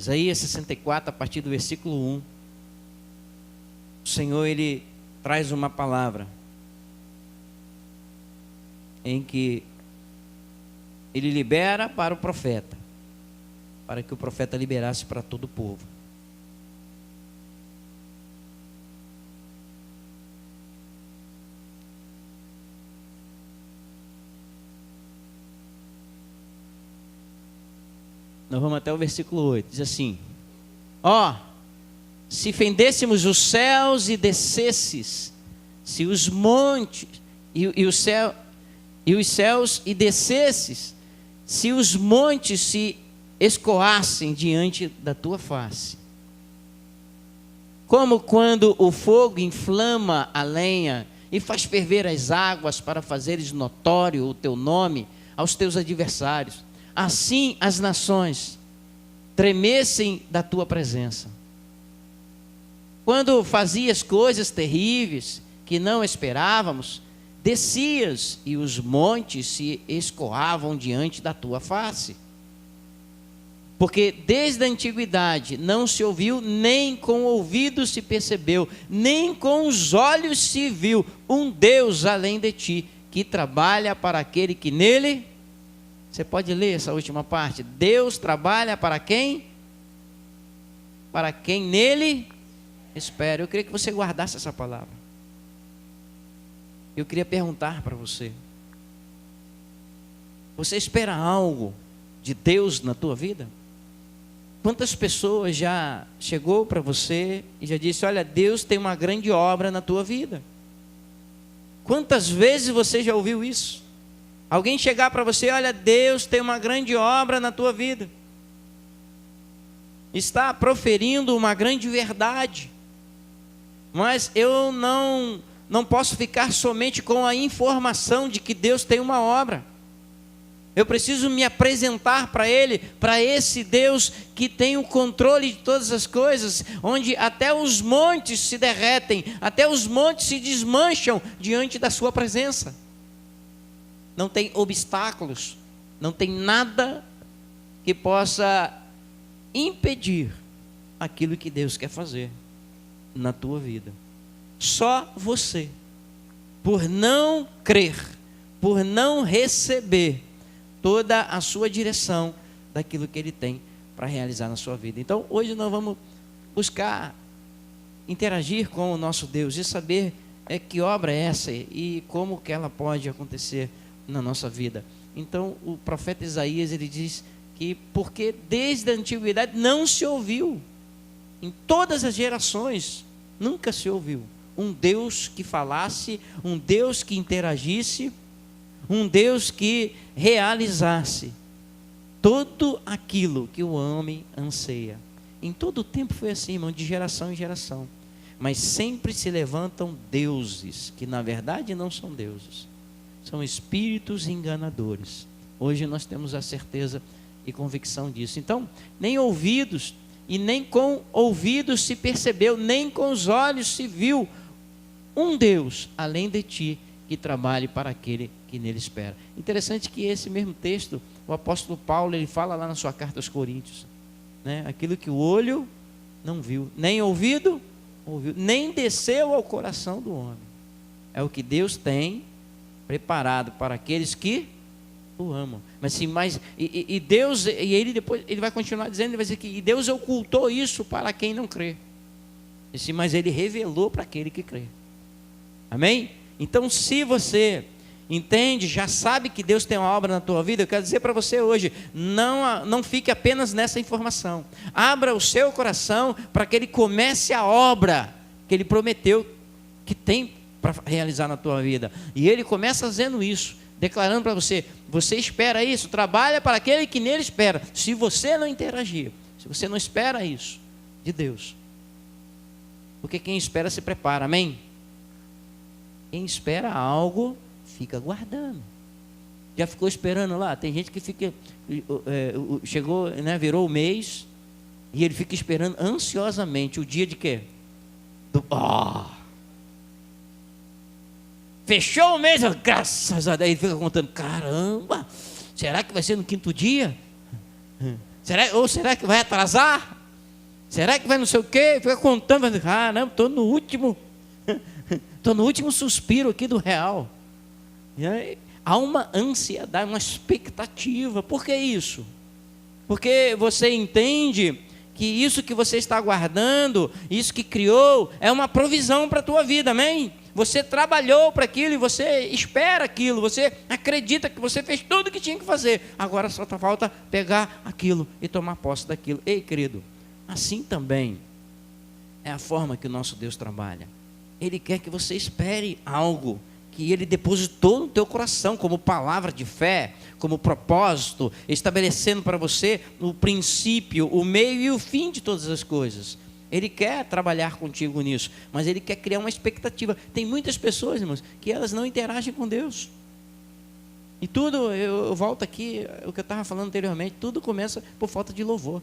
Isaías 64, a partir do versículo 1. O Senhor, Ele traz uma palavra em que Ele libera para o profeta, para que o profeta liberasse para todo o povo. Nós vamos até o versículo 8, diz assim: ó, se fendêssemos os céus e descesses, se os montes e os céus e descesses, se os montes se escoassem diante da tua face, como quando o fogo inflama a lenha e faz ferver as águas para fazeres notório o teu nome aos teus adversários, assim as nações tremessem da tua presença. Quando fazias coisas terríveis que não esperávamos, descias e os montes se escoavam diante da tua face. Porque desde a antiguidade não se ouviu, nem com o ouvido se percebeu, nem com os olhos se viu um Deus além de ti, que trabalha para aquele que nele... Você pode ler essa última parte? Deus trabalha para quem? Para quem nele espera. Eu queria que você guardasse essa palavra. Eu queria perguntar para você: você espera algo de Deus na tua vida? Quantas pessoas já chegou para você e já disse: olha, Deus tem uma grande obra na tua vida? Quantas vezes você já ouviu isso? Alguém chegar para você: olha, Deus tem uma grande obra na tua vida. Está proferindo uma grande verdade. Mas eu não posso ficar somente com a informação de que Deus tem uma obra. Eu preciso me apresentar para Ele, para esse Deus que tem o controle de todas as coisas, onde até os montes se derretem, até os montes se desmancham diante da sua presença. Não tem obstáculos, não tem nada que possa impedir aquilo que Deus quer fazer na tua vida. Só você, por não crer, por não receber toda a sua direção daquilo que Ele tem para realizar na sua vida. Então, hoje nós vamos buscar interagir com o nosso Deus e saber que obra é essa e como que ela pode acontecer na nossa vida. Então o profeta Isaías, ele diz que porque desde a antiguidade não se ouviu, em todas as gerações nunca se ouviu um Deus que falasse, um Deus que interagisse, um Deus que realizasse tudo aquilo que o homem anseia. Em todo o tempo foi assim, irmão, de geração em geração. Mas sempre se levantam deuses que na verdade não são deuses, são espíritos enganadores. Hoje nós temos a certeza e convicção disso. Então, nem ouvidos e nem com ouvidos se percebeu, nem com os olhos se viu um Deus além de ti que trabalhe para aquele que nele espera. Interessante que esse mesmo texto, o apóstolo Paulo, ele fala lá na sua carta aos Coríntios, né? Aquilo que o olho não viu, nem ouvido ouviu, nem desceu ao coração do homem, é o que Deus tem preparado para aqueles que o amam. Mas sim, Deus, e ele depois ele vai continuar dizendo, ele vai dizer que e Deus ocultou isso para quem não crê. E sim, mas ele revelou para aquele que crê. Amém? Então, se você entende, já sabe que Deus tem uma obra na tua vida, eu quero dizer para você hoje, não fique apenas nessa informação. Abra o seu coração para que Ele comece a obra que Ele prometeu que tem para realizar na tua vida. E Ele começa fazendo isso, declarando para você: você espera isso, trabalha para aquele que nele espera. Se você não interagir, se você não espera isso de Deus, porque quem espera se prepara, amém? Quem espera algo fica guardando. Já ficou esperando lá? Tem gente que fica, chegou, né, virou o mês e ele fica esperando ansiosamente o dia de quê? Fechou o mês, graças a Deus. Ele fica contando: caramba, será que vai ser no 5º dia? Será que vai atrasar? Será que vai não sei o quê? Fica contando, não, estou no último, estou no último suspiro aqui do real. E aí, há uma ansiedade, uma expectativa. Por que isso? Porque você entende que isso que você está aguardando, isso que criou, é uma provisão para a tua vida, amém? Você trabalhou para aquilo e você espera aquilo, você acredita que você fez tudo o que tinha que fazer. Agora só falta pegar aquilo e tomar posse daquilo. Ei, querido, assim também é a forma que o nosso Deus trabalha. Ele quer que você espere algo que Ele depositou no teu coração, como palavra de fé, como propósito, estabelecendo para você o princípio, o meio e o fim de todas as coisas. Ele quer trabalhar contigo nisso, mas Ele quer criar uma expectativa. Tem muitas pessoas, irmãos, que elas não interagem com Deus. E tudo, eu volto aqui, o que eu estava falando anteriormente, tudo começa por falta de louvor.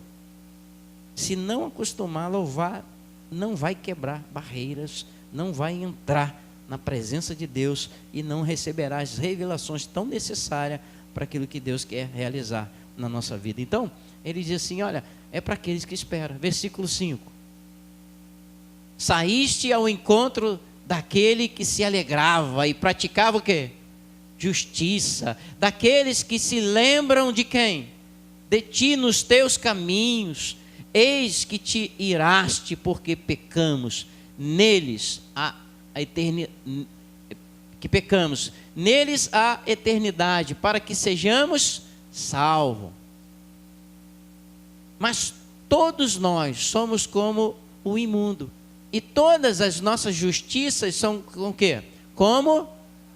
Se não acostumar a louvar, não vai quebrar barreiras, não vai entrar na presença de Deus e não receberá as revelações tão necessárias para aquilo que Deus quer realizar na nossa vida. Então, ele diz assim, olha, é para aqueles que esperam. Versículo 5. Saíste ao encontro daquele que se alegrava e praticava o quê? Justiça. Daqueles que se lembram de quem? De ti nos teus caminhos. Eis que te iraste porque pecamos. Neles a eternidade. Que pecamos. Neles a eternidade, para que sejamos salvos. Mas todos nós somos como o imundo. E todas as nossas justiças são com o quê? Como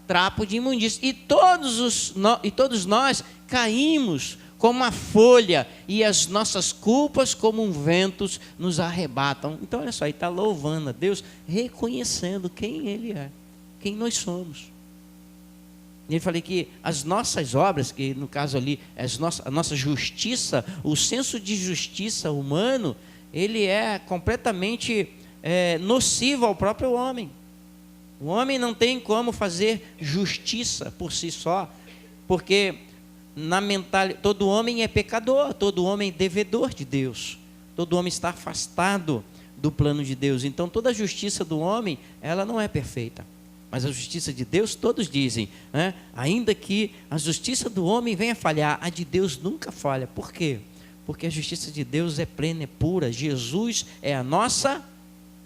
trapo de imundícia. E todos nós caímos como uma folha, e as nossas culpas como um vento nos arrebatam. Então olha só, ele está louvando a Deus, reconhecendo quem Ele é, quem nós somos. E ele falei que as nossas obras, que no caso ali, a nossa justiça, o senso de justiça humano, ele é completamente nocivo ao próprio homem. O homem não tem como fazer justiça por si só, porque na mentalidade, todo homem é pecador, todo homem é devedor de Deus, todo homem está afastado do plano de Deus. Então toda a justiça do homem, ela não é perfeita, mas a justiça de Deus, todos dizem, né? Ainda que a justiça do homem venha falhar, a de Deus nunca falha. Por quê? Porque a justiça de Deus é plena, é pura. Jesus é a nossa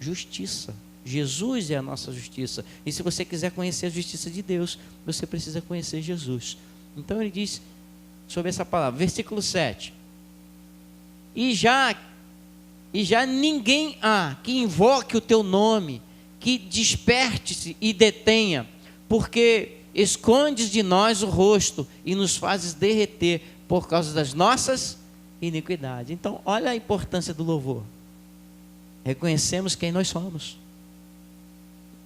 justiça. Jesus é a nossa justiça. E se você quiser conhecer a justiça de Deus, você precisa conhecer Jesus. Então ele diz sobre essa palavra, versículo 7. E já ninguém há que invoque o teu nome, que desperte-se e detenha, porque escondes de nós o rosto e nos fazes derreter por causa das nossas iniquidades. Então olha a importância do louvor. Reconhecemos quem nós somos.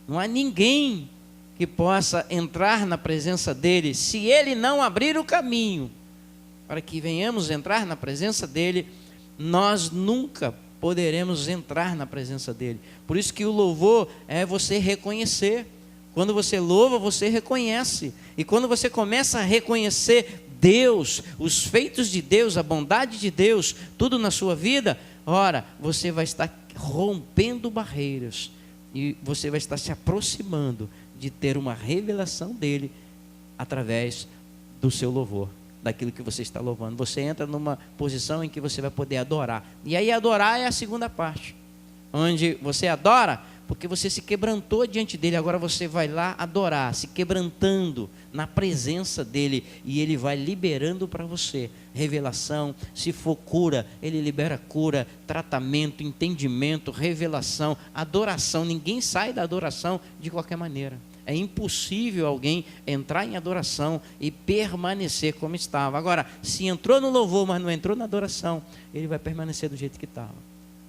Não há ninguém que possa entrar na presença dele, se ele não abrir o caminho para que venhamos entrar na presença dele, nós nunca poderemos entrar na presença dele. Por isso que o louvor é você reconhecer. Quando você louva, você reconhece. E quando você começa a reconhecer Deus, os feitos de Deus, a bondade de Deus, tudo na sua vida, ora, você vai estar rompendo barreiras e você vai estar se aproximando de ter uma revelação dele através do seu louvor, daquilo que você está louvando. Você entra numa posição em que você vai poder adorar. E aí adorar é a segunda parte, onde você adora porque você se quebrantou diante dele. Agora você vai lá adorar, se quebrantando na presença dele, e ele vai liberando para você revelação. Se for cura, ele libera cura, tratamento, entendimento, revelação, adoração. Ninguém sai da adoração de qualquer maneira. É impossível alguém entrar em adoração e permanecer como estava. Agora, se entrou no louvor, mas não entrou na adoração, ele vai permanecer do jeito que estava.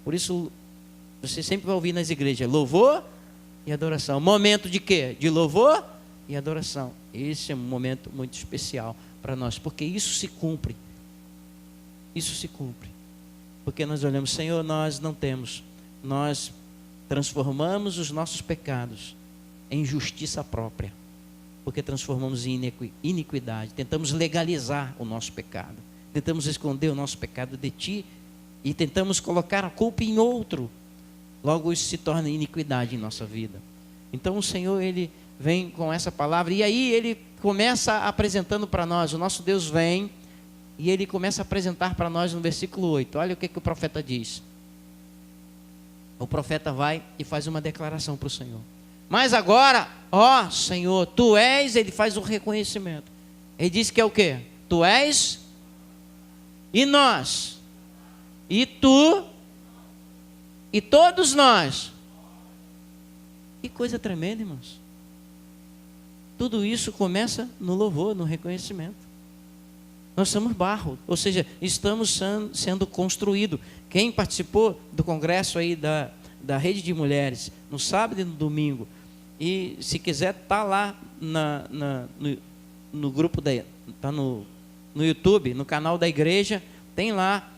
Por isso, você sempre vai ouvir nas igrejas, louvor e adoração. Momento de quê? De louvor e adoração. Esse é um momento muito especial para nós, porque isso se cumpre. Isso se cumpre. Porque nós olhamos, Senhor, nós não temos. Nós transformamos os nossos pecados em justiça própria, porque transformamos em iniquidade, tentamos legalizar o nosso pecado, tentamos esconder o nosso pecado de Ti, e tentamos colocar a culpa em outro, logo isso se torna iniquidade em nossa vida. Então o Senhor, Ele vem com essa palavra, e aí Ele começa apresentando para nós, o nosso Deus vem, e Ele começa a apresentar para nós no versículo 8, olha o que o profeta diz. O profeta vai e faz uma declaração para o Senhor. Mas agora, ó Senhor, Tu és, ele faz um reconhecimento. Ele diz que é o quê? Tu és, e nós, e Tu, e todos nós. Que coisa tremenda, irmãos. Tudo isso começa no louvor, no reconhecimento. Nós somos barro, ou seja, estamos sendo construídos. Quem participou do congresso aí da Rede de Mulheres, no sábado e no domingo, e se quiser, está lá no grupo, está no YouTube, no canal da igreja, tem lá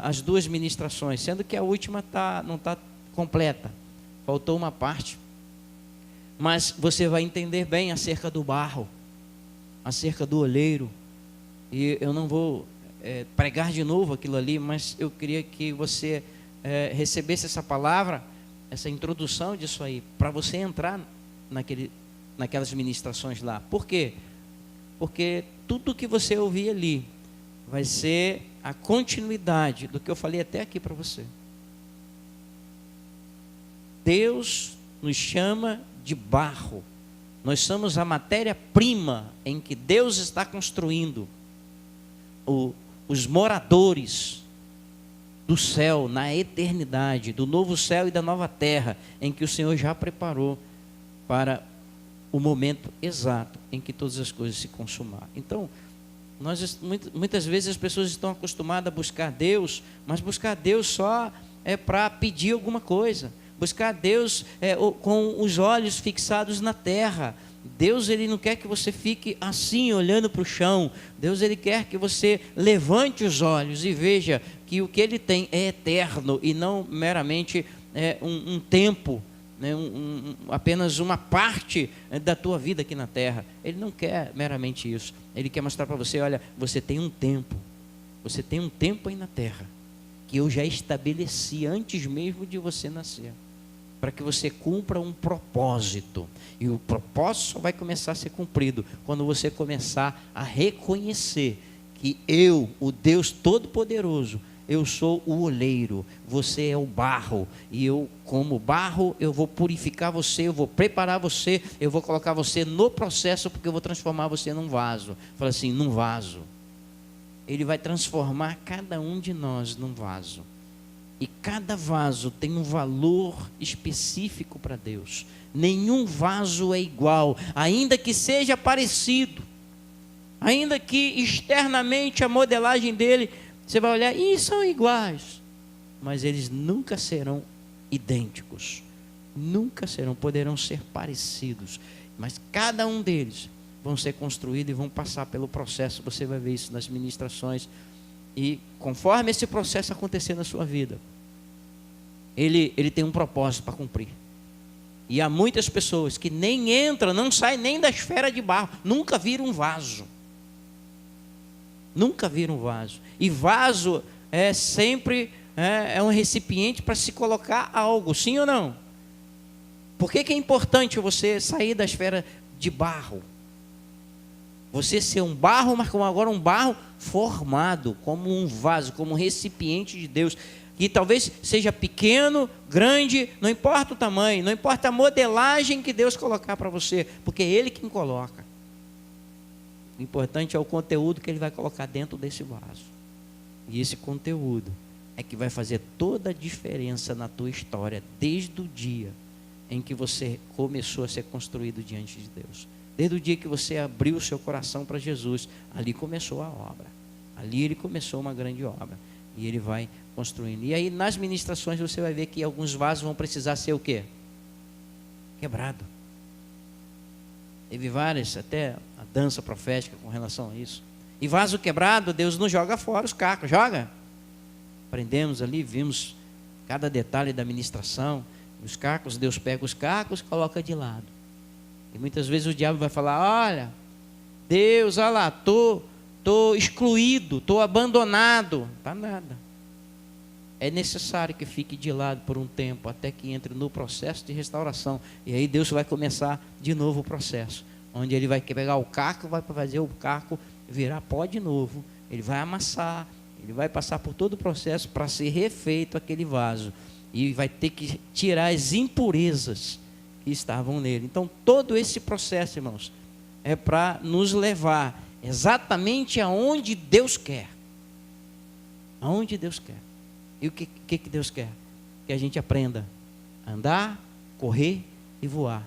as duas ministrações, sendo que a última não está completa, faltou uma parte. Mas você vai entender bem acerca do barro, acerca do oleiro. E eu não vou pregar de novo aquilo ali, mas eu queria que você recebesse essa palavra, essa introdução disso aí, para você entrar naquelas ministrações lá. Por quê? Porque tudo que você ouvir ali vai ser a continuidade do que eu falei até aqui para você. Deus nos chama de barro. Nós somos a matéria-prima em que Deus está construindo os moradores do céu na eternidade, do novo céu e da nova terra, em que o Senhor já preparou para o momento exato em que todas as coisas se consumar. Então, muitas vezes as pessoas estão acostumadas a buscar Deus, mas buscar Deus só é para pedir alguma coisa. Buscar Deus com os olhos fixados na terra. Deus, Ele não quer que você fique assim, olhando para o chão. Deus, Ele quer que você levante os olhos e veja que o que Ele tem é eterno e não meramente um tempo, né, apenas uma parte da tua vida aqui na terra. Ele não quer meramente isso. Ele quer mostrar para você, olha, você tem um tempo aí na terra, que eu já estabeleci antes mesmo de você nascer, para que você cumpra um propósito. E o propósito só vai começar a ser cumprido quando você começar a reconhecer que eu, o Deus Todo-Poderoso, eu sou o oleiro, você é o barro, e eu, como barro, eu vou purificar você, eu vou preparar você, eu vou colocar você no processo, porque eu vou transformar você num vaso. Fala assim, num vaso. Ele vai transformar cada um de nós num vaso. E cada vaso tem um valor específico para Deus. Nenhum vaso é igual, ainda que seja parecido. Ainda que externamente a modelagem dele, você vai olhar, e são iguais. Mas eles nunca serão idênticos. Nunca poderão ser parecidos. Mas cada um deles vão ser construídos e vão passar pelo processo. Você vai ver isso nas ministrações. E conforme esse processo acontecer na sua vida, ele tem um propósito para cumprir. E há muitas pessoas que nem entram, não saem nem da esfera de barro, nunca viram um vaso. Nunca viram um vaso. E vaso é sempre um recipiente para se colocar algo, sim ou não? Por que é importante você sair da esfera de barro? Você ser um barro, mas agora um barro formado, como um vaso, como um recipiente de Deus, que talvez seja pequeno, grande, não importa o tamanho, não importa a modelagem que Deus colocar para você, porque é Ele quem coloca. O importante é o conteúdo que Ele vai colocar dentro desse vaso. E esse conteúdo é que vai fazer toda a diferença na tua história, desde o dia em que você começou a ser construído diante de Deus. Desde o dia que você abriu o seu coração para Jesus, ali começou a obra. Ali Ele começou uma grande obra. E Ele vai construindo. E aí nas ministrações você vai ver que alguns vasos vão precisar ser o quê? Quebrado. Teve várias, até a dança profética com relação a isso. E vaso quebrado, Deus não joga fora os cacos, joga? Aprendemos ali, vimos cada detalhe da ministração. Os cacos, Deus pega os cacos e coloca de lado. E muitas vezes o diabo vai falar, olha, Deus, olha lá, estou excluído, estou abandonado. Não está nada. é necessário que fique de lado por um tempo, até que entre no processo de restauração. E aí Deus vai começar de novo o processo, onde Ele vai pegar o caco, vai fazer o caco virar pó de novo. Ele vai amassar, Ele vai passar por todo o processo para ser refeito aquele vaso. E vai ter que tirar as impurezas que estavam nele. Então, todo esse processo, irmãos, é para nos levar exatamente aonde Deus quer. Aonde Deus quer. E o que Deus quer? Que a gente aprenda a andar, correr e voar.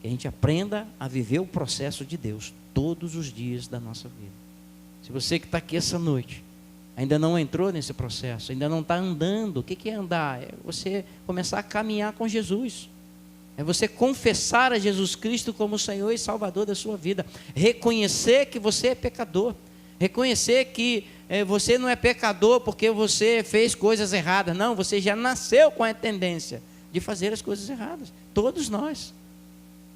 Que a gente aprenda a viver o processo de Deus todos os dias da nossa vida. Se você que está aqui essa noite ainda não entrou nesse processo, ainda não está andando, o que é andar? É você começar a caminhar com Jesus. É você confessar a Jesus Cristo como o Senhor e Salvador da sua vida. Reconhecer que você é pecador. Reconhecer que você não é pecador porque você fez coisas erradas. Não, você já nasceu com a tendência de fazer as coisas erradas. Todos nós.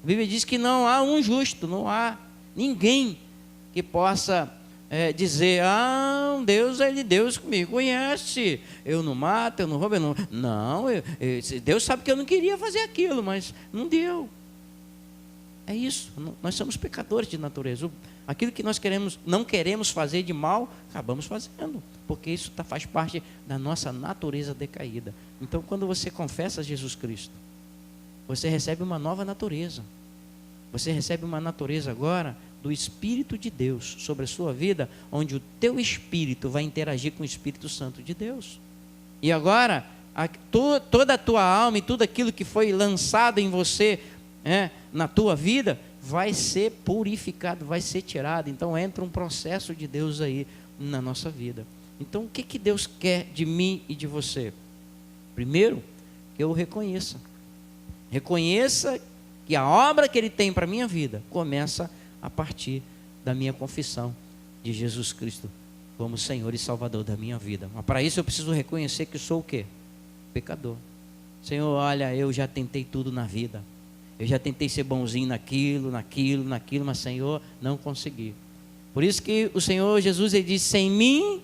A Bíblia diz que não há um justo, não há ninguém que possa dizer, Deus me conhece, eu não mato, eu não roubo, eu não... Não, Deus sabe que eu não queria fazer aquilo, mas não deu. É isso, nós somos pecadores de natureza. Aquilo que nós não queremos fazer de mal, acabamos fazendo, porque isso faz parte da nossa natureza decaída. Então, quando você confessa Jesus Cristo, você recebe uma nova natureza. Você recebe uma natureza agora do Espírito de Deus sobre a sua vida, onde o teu espírito vai interagir com o Espírito Santo de Deus. E agora, toda a tua alma e tudo aquilo que foi lançado em você, na tua vida, vai ser purificado, vai ser tirado. Então entra um processo de Deus aí na nossa vida. Então o que Deus quer de mim e de você? Primeiro, que eu o reconheça. Reconheça que a obra que Ele tem para a minha vida começa a partir da minha confissão de Jesus Cristo como Senhor e Salvador da minha vida. Mas para isso eu preciso reconhecer que sou o quê? Pecador. Senhor, olha, eu já tentei tudo na vida. Eu já tentei ser bonzinho naquilo, mas Senhor, não consegui. Por isso que o Senhor Jesus, Ele diz, sem mim,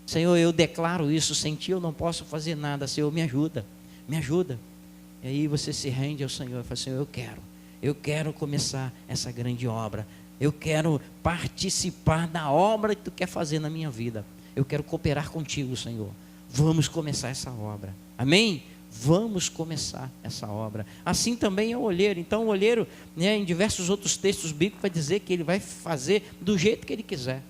Senhor, eu declaro isso, sem Ti eu não posso fazer nada, Senhor, me ajuda. E aí você se rende ao Senhor e fala, Senhor, eu quero começar essa grande obra. Eu quero participar da obra que Tu quer fazer na minha vida. Eu quero cooperar contigo, Senhor. Vamos começar essa obra. Amém? Vamos começar essa obra. Assim também é o olheiro. Então o olheiro, em diversos outros textos bíblicos, vai dizer que ele vai fazer do jeito que ele quiser.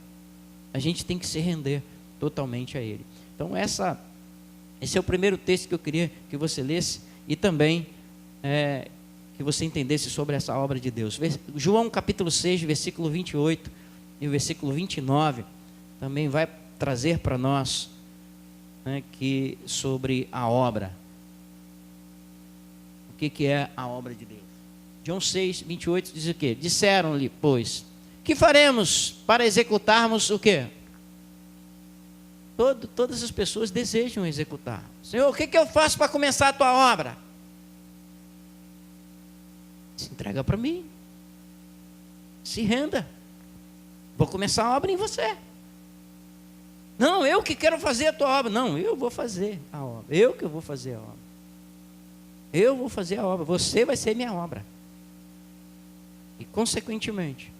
A gente tem que se render totalmente a Ele. Então esse é o primeiro texto que eu queria que você lesse e também que você entendesse sobre essa obra de Deus. João capítulo 6, versículo 28 e o versículo 29 também vai trazer para nós que sobre a obra. O que é a obra de Deus? João 6, 28 diz o quê? Disseram-lhe, pois, que faremos para executarmos o quê? Todas as pessoas desejam executar. Senhor, o que eu faço para começar a Tua obra? Se entrega para mim. Se renda. Vou começar a obra em você. Não, eu que quero fazer a Tua obra. Não, eu vou fazer a obra. Eu que vou fazer a obra. Eu vou fazer a obra. Você vai ser minha obra. E consequentemente,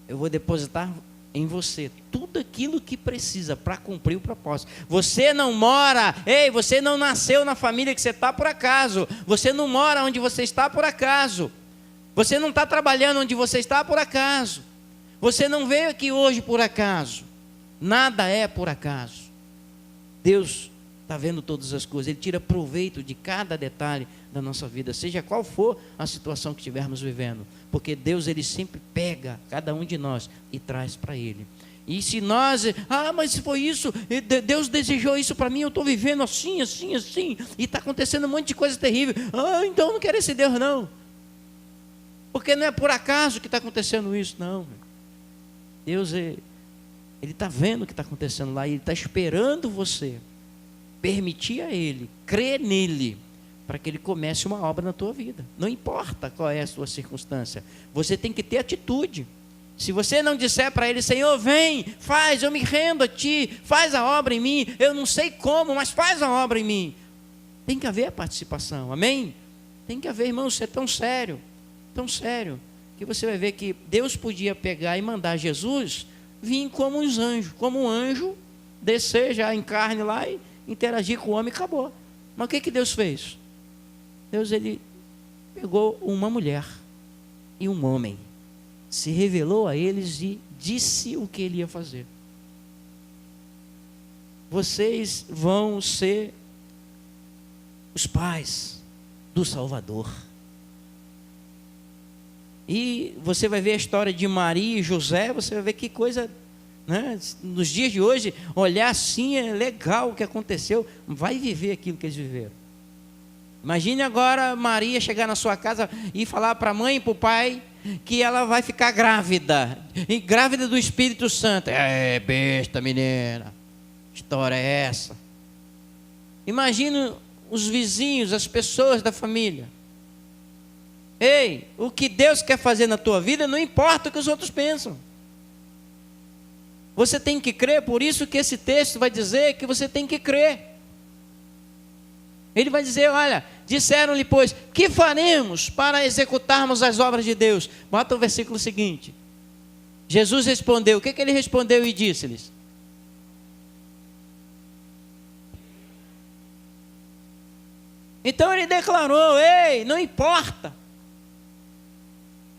eu vou depositar em você tudo aquilo que precisa para cumprir o propósito. Você não mora, você não nasceu na família que você está por acaso. Você não mora onde você está por acaso. Você não está trabalhando onde você está por acaso. Você não veio aqui hoje por acaso. Nada é por acaso. Deus está vendo todas as coisas. Ele tira proveito de cada detalhe da nossa vida, seja qual for a situação que estivermos vivendo. Porque Deus, Ele sempre pega cada um de nós e traz para Ele. E se nós, mas foi isso, Deus desejou isso para mim, eu estou vivendo assim, e está acontecendo um monte de coisa terrível. Então eu não quero esse Deus não. Porque não é por acaso que está acontecendo isso, não. Deus, Ele está vendo o que está acontecendo lá, e Ele está esperando você permitir a Ele, crer nele, para que Ele comece uma obra na tua vida. Não importa qual é a sua circunstância, você tem que ter atitude. Se você não disser para ele, Senhor, vem, faz, eu me rendo a ti, faz a obra em mim, eu não sei como, mas faz a obra em mim. Tem que haver participação, amém? Tem que haver, irmão, isso é tão sério, que você vai ver que Deus podia pegar e mandar Jesus vir como uns anjos, como um anjo, descer já em carne lá e interagir com o homem e acabou. Mas o que Deus fez? Deus, ele pegou uma mulher e um homem, se revelou a eles e disse o que ele ia fazer. Vocês vão ser os pais do Salvador. E você vai ver a história de Maria e José, você vai ver que coisa, né? Nos dias de hoje, olhar assim é legal o que aconteceu, vai viver aquilo que eles viveram. Imagine agora Maria chegar na sua casa e falar para a mãe e para o pai que ela vai ficar grávida, e grávida do Espírito Santo. É besta, menina, que história é essa? Imagine os vizinhos, as pessoas da família. Ei, o que Deus quer fazer na tua vida não importa o que os outros pensam. Você tem que crer, por isso que esse texto vai dizer que você tem que crer. Ele vai dizer, olha, disseram-lhe, pois, que faremos para executarmos as obras de Deus? Bota o versículo seguinte. Jesus respondeu, o que ele respondeu e disse-lhes? Então ele declarou, ei, não importa.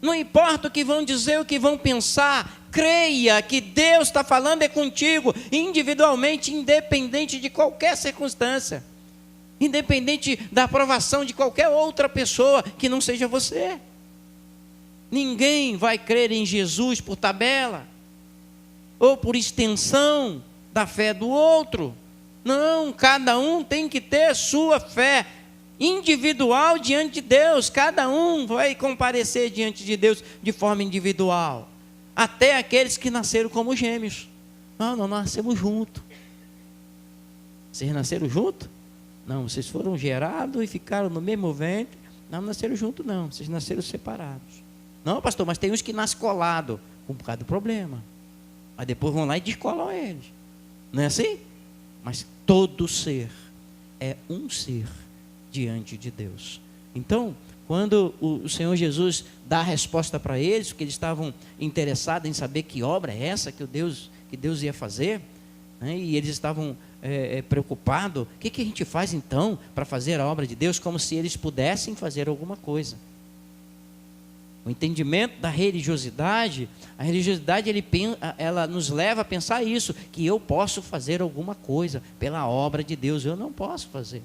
Não importa o que vão dizer, o que vão pensar, creia que Deus está falando é contigo, individualmente, independente de qualquer circunstância. Independente da aprovação de qualquer outra pessoa que não seja você. Ninguém vai crer em Jesus por tabela, ou por extensão da fé do outro. Não, cada um tem que ter sua fé individual diante de Deus. Cada um vai comparecer diante de Deus de forma individual. Até aqueles que nasceram como gêmeos. Não, nós nascemos juntos. Vocês nasceram juntos? Não, vocês foram gerados e ficaram no mesmo ventre. Não nasceram juntos, não. Vocês nasceram separados. Não, pastor, mas tem uns que nascem colados. Por causa do problema. Mas depois vão lá e descolam eles. Não é assim? Mas todo ser é um ser diante de Deus. Então, quando o Senhor Jesus dá a resposta para eles, porque eles estavam interessados em saber que obra é essa que Deus ia fazer, né? E eles estavam preocupados, o que a gente faz então para fazer a obra de Deus, como se eles pudessem fazer alguma coisa. O entendimento da religiosidade, a religiosidade ela nos leva a pensar isso, que eu posso fazer alguma coisa pela obra de Deus. Eu não posso fazer.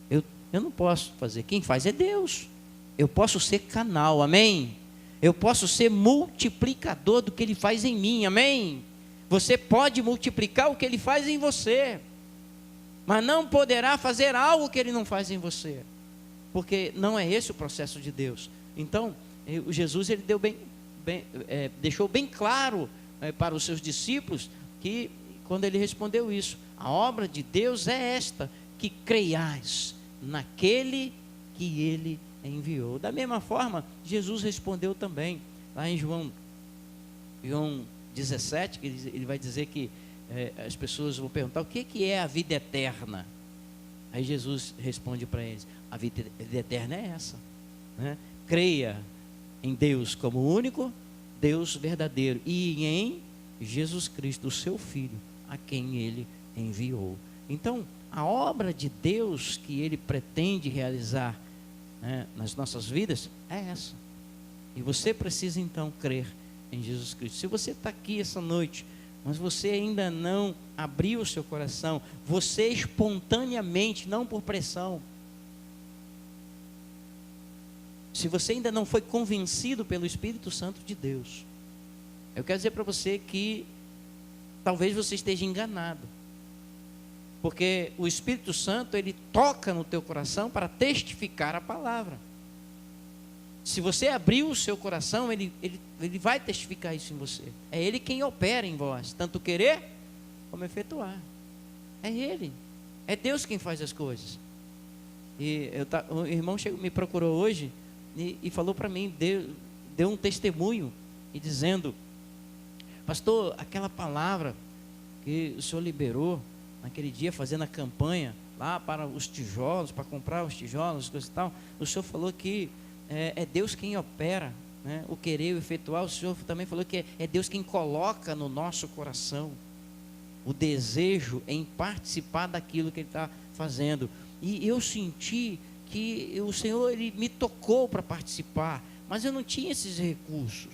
Eu não posso fazer. Quem faz é Deus. Eu posso ser canal, amém? Eu posso ser multiplicador do que Ele faz em mim, amém? Você pode multiplicar o que Ele faz em você, mas não poderá fazer algo que Ele não faz em você, porque não é esse o processo de Deus. Então, Jesus ele deixou bem claro para os seus discípulos que, quando ele respondeu isso, a obra de Deus é esta, que creiais naquele que Ele enviou. Da mesma forma, Jesus respondeu também, lá em João 17, que ele vai dizer que as pessoas vão perguntar, o que é a vida eterna? Aí Jesus responde para eles, a vida eterna é essa, né? Creia em Deus como o único Deus verdadeiro e em Jesus Cristo, o seu Filho, a quem Ele enviou. Então, a obra de Deus que Ele pretende realizar, né, nas nossas vidas é essa. E você precisa então crer em Jesus Cristo. Se você está aqui essa noite, mas você ainda não abriu o seu coração, você espontaneamente, não por pressão, se você ainda não foi convencido pelo Espírito Santo de Deus, eu quero dizer para você que talvez você esteja enganado, porque o Espírito Santo ele toca no teu coração para testificar a palavra. Se você abrir o seu coração, ele vai testificar isso em você. É Ele quem opera em vós, tanto querer como efetuar. É Ele, é Deus quem faz as coisas. E o irmão me procurou hoje e falou para mim, deu um testemunho e dizendo: pastor, aquela palavra que o senhor liberou naquele dia, fazendo a campanha lá para os tijolos, para comprar os tijolos, coisa e tal, o senhor falou que é Deus quem opera, né, o querer e o efetuar. O senhor também falou que é Deus quem coloca no nosso coração o desejo em participar daquilo que Ele está fazendo. E eu senti que o Senhor, Ele me tocou para participar, mas eu não tinha esses recursos.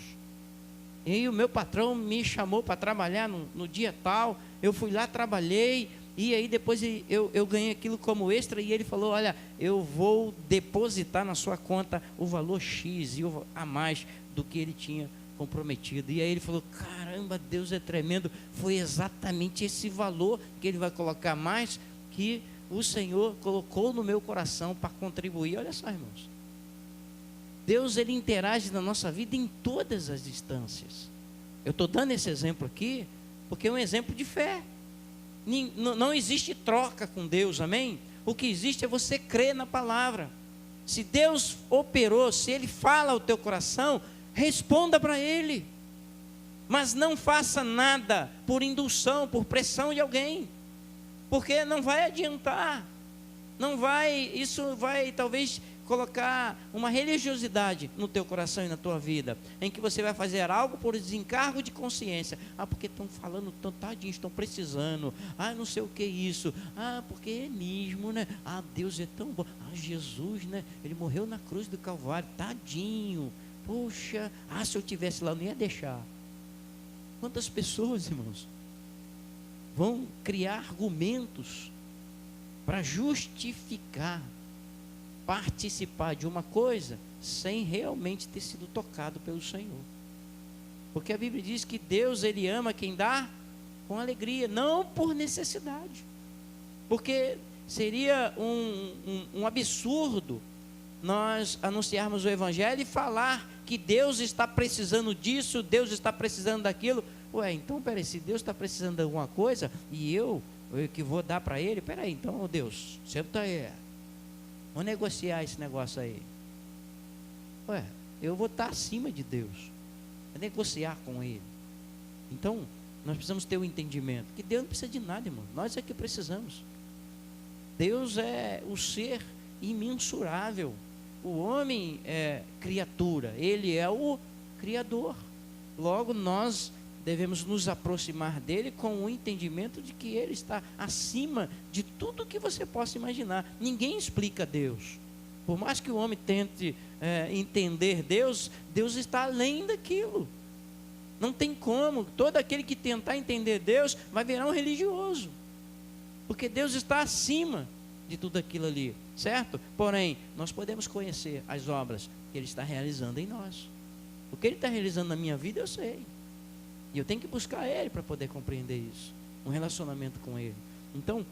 E o meu patrão me chamou para trabalhar no dia tal, eu fui lá, trabalhei, e aí depois eu ganhei aquilo como extra, e ele falou: olha, eu vou depositar na sua conta o valor X a mais do que ele tinha comprometido. E aí ele falou: caramba, Deus é tremendo, foi exatamente esse valor que Ele vai colocar mais, que o Senhor colocou no meu coração para contribuir. Olha só, irmãos, Deus, Ele interage na nossa vida em todas as instâncias. Eu estou dando esse exemplo aqui porque é um exemplo de fé. Não existe troca com Deus, amém? O que existe é você crer na palavra. Se Deus operou, se Ele fala ao teu coração, responda para Ele, mas não faça nada por indução, por pressão de alguém, porque não vai adiantar, isso vai talvez colocar uma religiosidade no teu coração e na tua vida, em que você vai fazer algo por desencargo de consciência. Porque estão falando tanto, tadinho, estão precisando, não sei o que é isso, porque é mesmo, né? Deus é tão bom, Jesus, né? Ele morreu na cruz do Calvário, tadinho, poxa, se eu tivesse lá, eu não ia deixar. Quantas pessoas, irmãos, vão criar argumentos para justificar participar de uma coisa sem realmente ter sido tocado pelo Senhor? Porque a Bíblia diz que Deus, Ele ama quem dá com alegria, não por necessidade. Porque seria um absurdo nós anunciarmos o Evangelho e falar que Deus está precisando disso, Deus está precisando daquilo. Então peraí, se Deus está precisando de alguma coisa e eu que vou dar para Ele, peraí, então, Deus, senta aí, vamos negociar esse negócio aí. Eu vou estar acima de Deus, é negociar com Ele. Então nós precisamos ter o entendimento que Deus não precisa de nada, irmão, nós é que precisamos. Deus é o ser imensurável, o homem é criatura, Ele é o Criador. Logo nós devemos nos aproximar dele com o entendimento de que Ele está acima de tudo que você possa imaginar. Ninguém explica Deus. Por mais que o homem tente entender Deus, Deus está além daquilo. Não tem como. Todo aquele que tentar entender Deus vai virar um religioso, porque Deus está acima de tudo aquilo ali, certo? Porém, nós podemos conhecer as obras que Ele está realizando em nós. O que Ele está realizando na minha vida, eu sei. E eu tenho que buscar Ele para poder compreender isso. Um relacionamento com Ele. Então,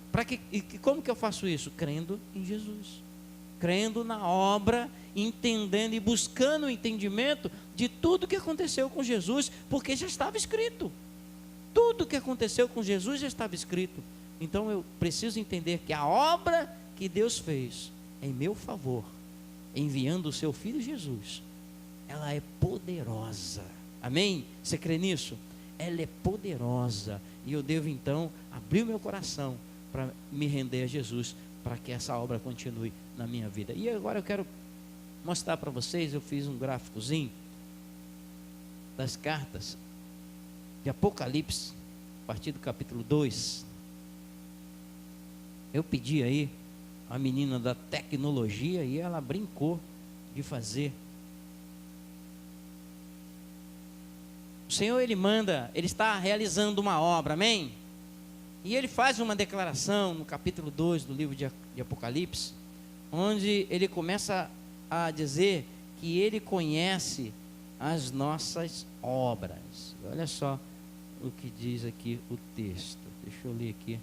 como que eu faço isso? Crendo em Jesus. Crendo na obra, entendendo e buscando o entendimento de tudo que aconteceu com Jesus, porque já estava escrito. Tudo que aconteceu com Jesus já estava escrito. Então eu preciso entender que a obra que Deus fez em meu favor, enviando o seu Filho Jesus, ela é poderosa. Amém? Você crê nisso? Ela é poderosa. E eu devo então abrir o meu coração para me render a Jesus, para que essa obra continue na minha vida. E agora eu quero mostrar para vocês, eu fiz um gráficozinho das cartas de Apocalipse, a partir do capítulo 2. Eu pedi aí a menina da tecnologia e ela brincou de fazer. O Senhor, Ele manda, Ele está realizando uma obra, amém? E Ele faz uma declaração no capítulo 2 do livro de Apocalipse, onde Ele começa a dizer que Ele conhece as nossas obras. Olha só o que diz aqui o texto. Deixa eu ler aqui.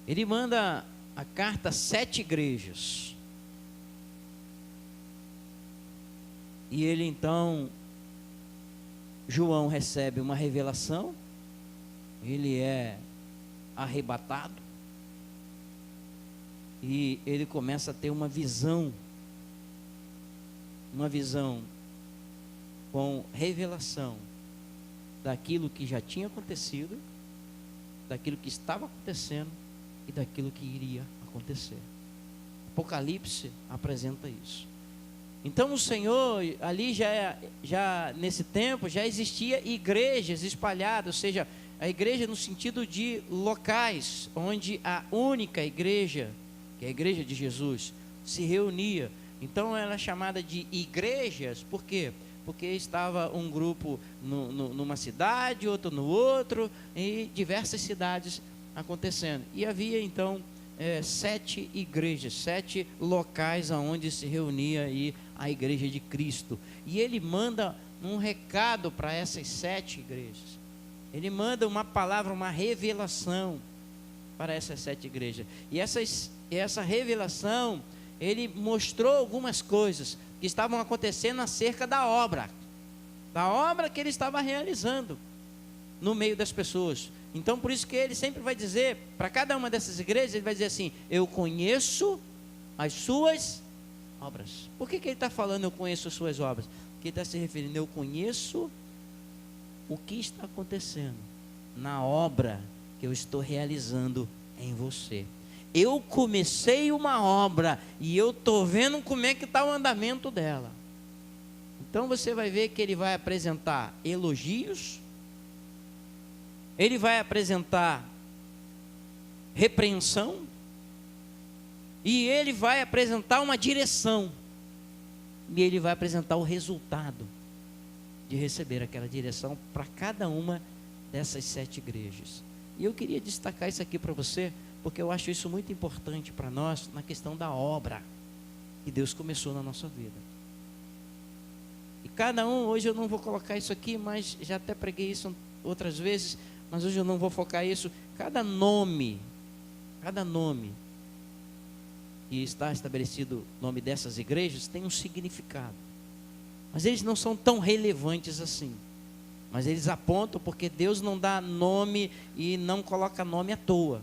Ele manda a carta a 7 igrejas. E ele então, João recebe uma revelação, ele é arrebatado. e ele começa a ter uma visão com revelação daquilo que já tinha acontecido, daquilo que estava acontecendo e daquilo que iria acontecer. Apocalipse apresenta isso. Então o Senhor, ali já nesse tempo, já existia igrejas espalhadas, ou seja, a igreja no sentido de locais, onde a única igreja, que é a igreja de Jesus, se reunia. Então ela é chamada de igrejas, por quê? Porque estava um grupo numa cidade, outro no outro, e diversas cidades acontecendo. E havia então 7 igrejas, 7 locais onde se reunia aí a igreja de Cristo. E ele manda um recado para essas 7 igrejas. Ele manda uma palavra, uma revelação para essas 7 igrejas. E essa revelação, ele mostrou algumas coisas que estavam acontecendo acerca da obra que ele estava realizando no meio das pessoas. Então por isso que ele sempre vai dizer, para cada uma dessas igrejas, ele vai dizer assim: eu conheço as suas obras. Por que ele está falando eu conheço as suas obras? Porque ele está se referindo, eu conheço o que está acontecendo na obra que eu estou realizando em você. Eu comecei uma obra e eu estou vendo como é que está o andamento dela. Então você vai ver que ele vai apresentar elogios, ele vai apresentar repreensão e ele vai apresentar uma direção. E ele vai apresentar o resultado de receber aquela direção para cada uma dessas 7 igrejas. E eu queria destacar isso aqui para você, porque eu acho isso muito importante para nós na questão da obra que Deus começou na nossa vida. E cada um, hoje eu não vou colocar isso aqui, mas já até preguei isso outras vezes, mas hoje eu não vou focar isso. Cada nome que está estabelecido, o nome dessas igrejas, tem um significado. Mas eles não são tão relevantes assim. Mas eles apontam, porque Deus não dá nome e não coloca nome à toa.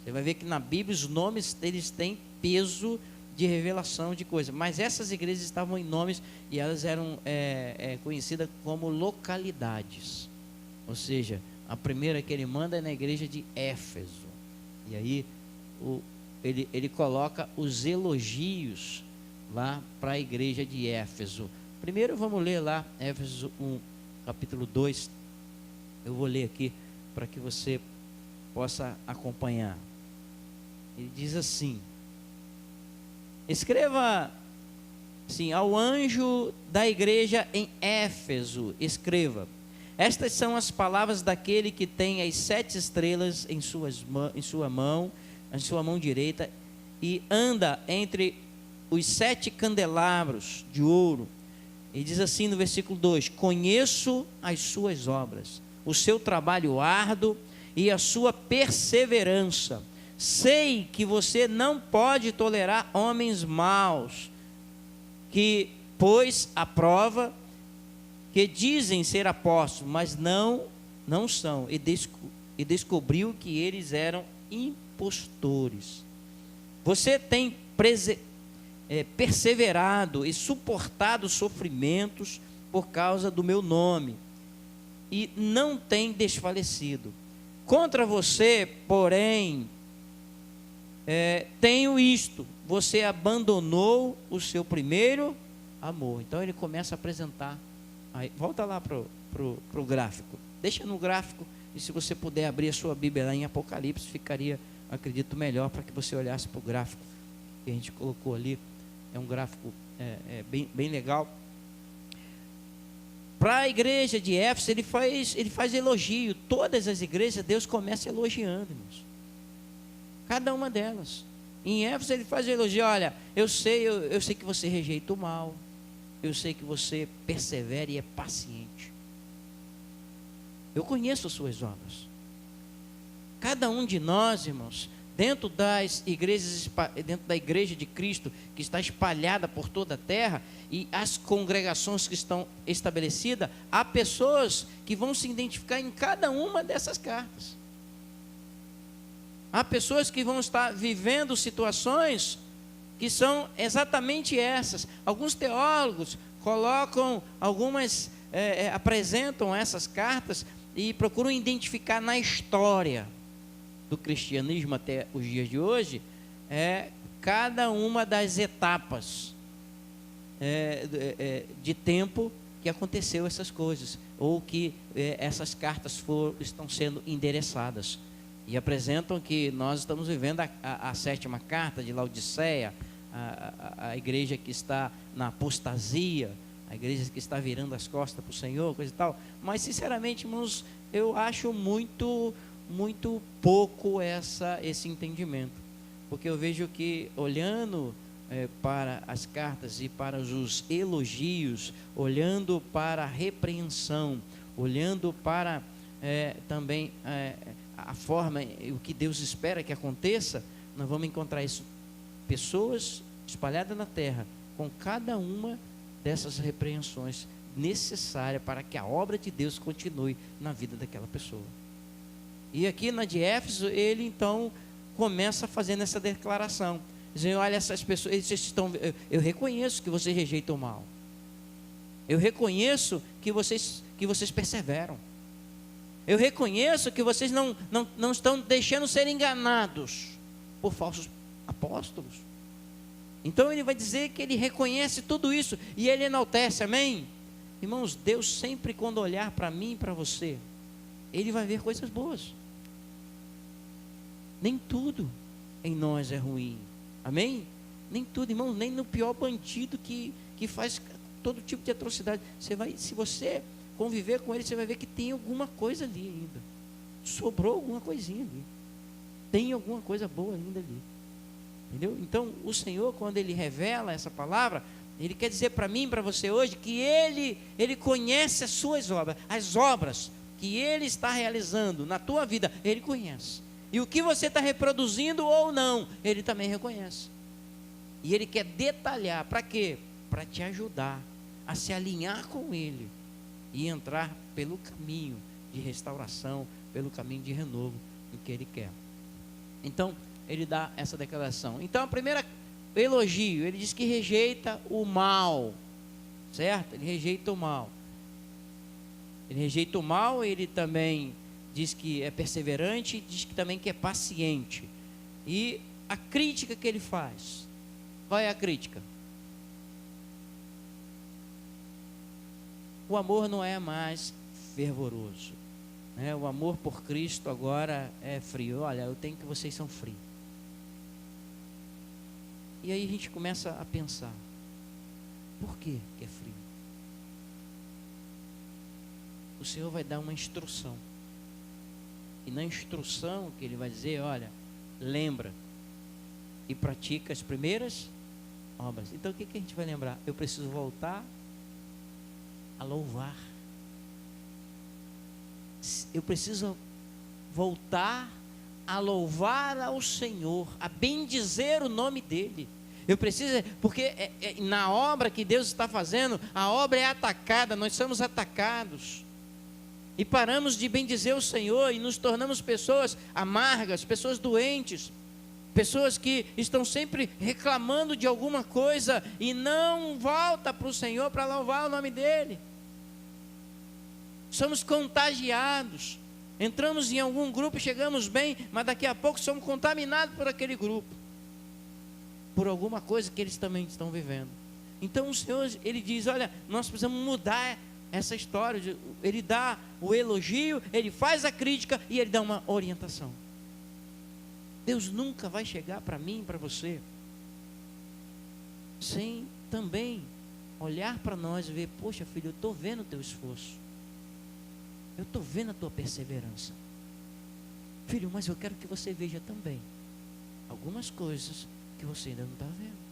Você vai ver que na Bíblia os nomes, eles têm peso de revelação de coisas. Mas essas igrejas estavam em nomes e elas eram conhecidas como localidades. Ou seja, a primeira que ele manda é na igreja de Éfeso. E aí ele coloca os elogios lá para a igreja de Éfeso. Primeiro vamos ler lá Éfeso 1, capítulo 2. Eu vou ler aqui para que você possa acompanhar. Ele diz assim: escreva assim, ao anjo da igreja em Éfeso, escreva: estas são as palavras daquele que tem as 7 estrelas em sua mão direita, e anda entre os 7 candelabros de ouro. E diz assim no versículo 2: conheço as suas obras, o seu trabalho árduo e a sua perseverança. Sei que você não pode tolerar homens maus, que pôs à prova, que dizem ser apóstolos, mas não são, e descobriu que eles eram impostores. Você tem perseverado e suportado sofrimentos por causa do meu nome, e não tem desfalecido. Contra você, porém, tenho isto: você abandonou o seu primeiro amor. Então ele começa a apresentar. Aí, volta lá para o gráfico. Deixa no gráfico, e se você puder abrir a sua Bíblia lá em Apocalipse, ficaria, acredito, melhor para que você olhasse para o gráfico que a gente colocou ali. É um gráfico bem legal. Para a igreja de Éfeso, ele faz elogio. Todas as igrejas, Deus começa elogiando, irmãos. Cada uma delas. Em Éfeso ele faz elogio: olha, eu sei que você rejeita o mal, eu sei que você persevera e é paciente. Eu conheço as suas obras. Cada um de nós, irmãos, dentro das igrejas, dentro da igreja de Cristo, que está espalhada por toda a terra, e as congregações que estão estabelecidas, há pessoas que vão se identificar em cada uma dessas cartas. Há pessoas que vão estar vivendo situações que são exatamente essas. Alguns teólogos colocam apresentam essas cartas e procuram identificar na história do cristianismo até os dias de hoje, cada uma das etapas de tempo que aconteceu essas coisas, ou que essas cartas estão sendo endereçadas. E apresentam que nós estamos vivendo a sétima carta de Laodiceia, a igreja que está na apostasia, a igreja que está virando as costas para o Senhor, coisa e tal. Mas, sinceramente, irmãos, eu acho muito pouco esse entendimento. Porque eu vejo que, olhando para as cartas e para os elogios, olhando para a repreensão, olhando para também a forma, o que Deus espera que aconteça, nós vamos encontrar isso, pessoas espalhadas na terra, com cada uma dessas repreensões necessárias para que a obra de Deus continue na vida daquela pessoa. E aqui na de Éfeso, ele então começa fazendo essa declaração, dizendo: olha, essas pessoas, eu reconheço que vocês rejeitam o mal, eu reconheço que vocês perseveram, eu reconheço que vocês não estão deixando ser enganados por falsos apóstolos. Então ele vai dizer que ele reconhece tudo isso e ele enaltece, amém? Irmãos, Deus sempre, quando olhar para mim e para você, ele vai ver coisas boas. Nem tudo em nós é ruim, amém? Nem tudo, irmão, nem no pior bandido que faz todo tipo de atrocidade. Se você conviver com ele, você vai ver que tem alguma coisa ali ainda. Sobrou alguma coisinha ali. Tem alguma coisa boa ainda ali. Entendeu? Então, o Senhor, quando ele revela essa palavra, ele quer dizer para mim e para você hoje que ele conhece as suas obras, as obras que ele está realizando na tua vida, ele conhece. E o que você está reproduzindo ou não, ele também reconhece. E ele quer detalhar, para quê? Para te ajudar a se alinhar com ele e entrar pelo caminho de restauração, pelo caminho de renovo, do que ele quer. Então, ele dá essa declaração. Então, a primeira elogio, ele diz que rejeita o mal, certo? Ele rejeita o mal. Ele rejeita o mal, ele também diz que é perseverante, diz que também que é paciente. E a crítica que ele faz, qual é a crítica? O amor não é mais fervoroso, né? O amor por Cristo agora é frio. Olha, eu tenho que vocês são frios. E aí a gente começa a pensar, por que é frio? O Senhor vai dar uma instrução. E na instrução que ele vai dizer, olha, lembra e pratica as primeiras obras. Então o que a gente vai lembrar? Eu preciso voltar a louvar. Eu preciso voltar a louvar ao Senhor, a bendizer o nome dele. Eu preciso, porque na obra que Deus está fazendo, a obra é atacada, nós somos atacados. E paramos de bendizer o Senhor e nos tornamos pessoas amargas, pessoas doentes, pessoas que estão sempre reclamando de alguma coisa e não volta para o Senhor para louvar o nome dele. Somos contagiados. Entramos em algum grupo, chegamos bem, mas daqui a pouco somos contaminados por aquele grupo, por alguma coisa que eles também estão vivendo. Então o Senhor, ele diz, olha, nós precisamos mudar essa história. Ele dá o elogio, ele faz a crítica e ele dá uma orientação. Deus nunca vai chegar para mim e para você sem também olhar para nós e ver, poxa filho, eu estou vendo o teu esforço, eu estou vendo a tua perseverança, filho, mas eu quero que você veja também algumas coisas que você ainda não está vendo.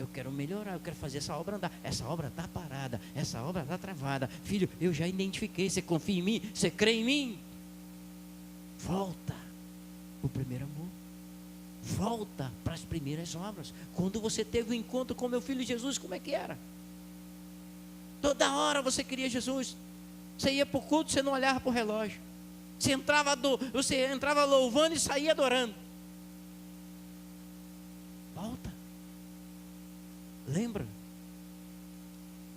Eu quero melhorar, eu quero fazer essa obra andar. Essa obra está parada, essa obra está travada. Filho, eu já identifiquei, você confia em mim, você crê em mim? Volta o primeiro amor. Volta para as primeiras obras. Quando você teve o encontro com meu filho Jesus, como é que era? Toda hora você queria Jesus. Você ia para o culto, você não olhava para o relógio. Você entrava louvando e saía adorando. Volta. Lembra.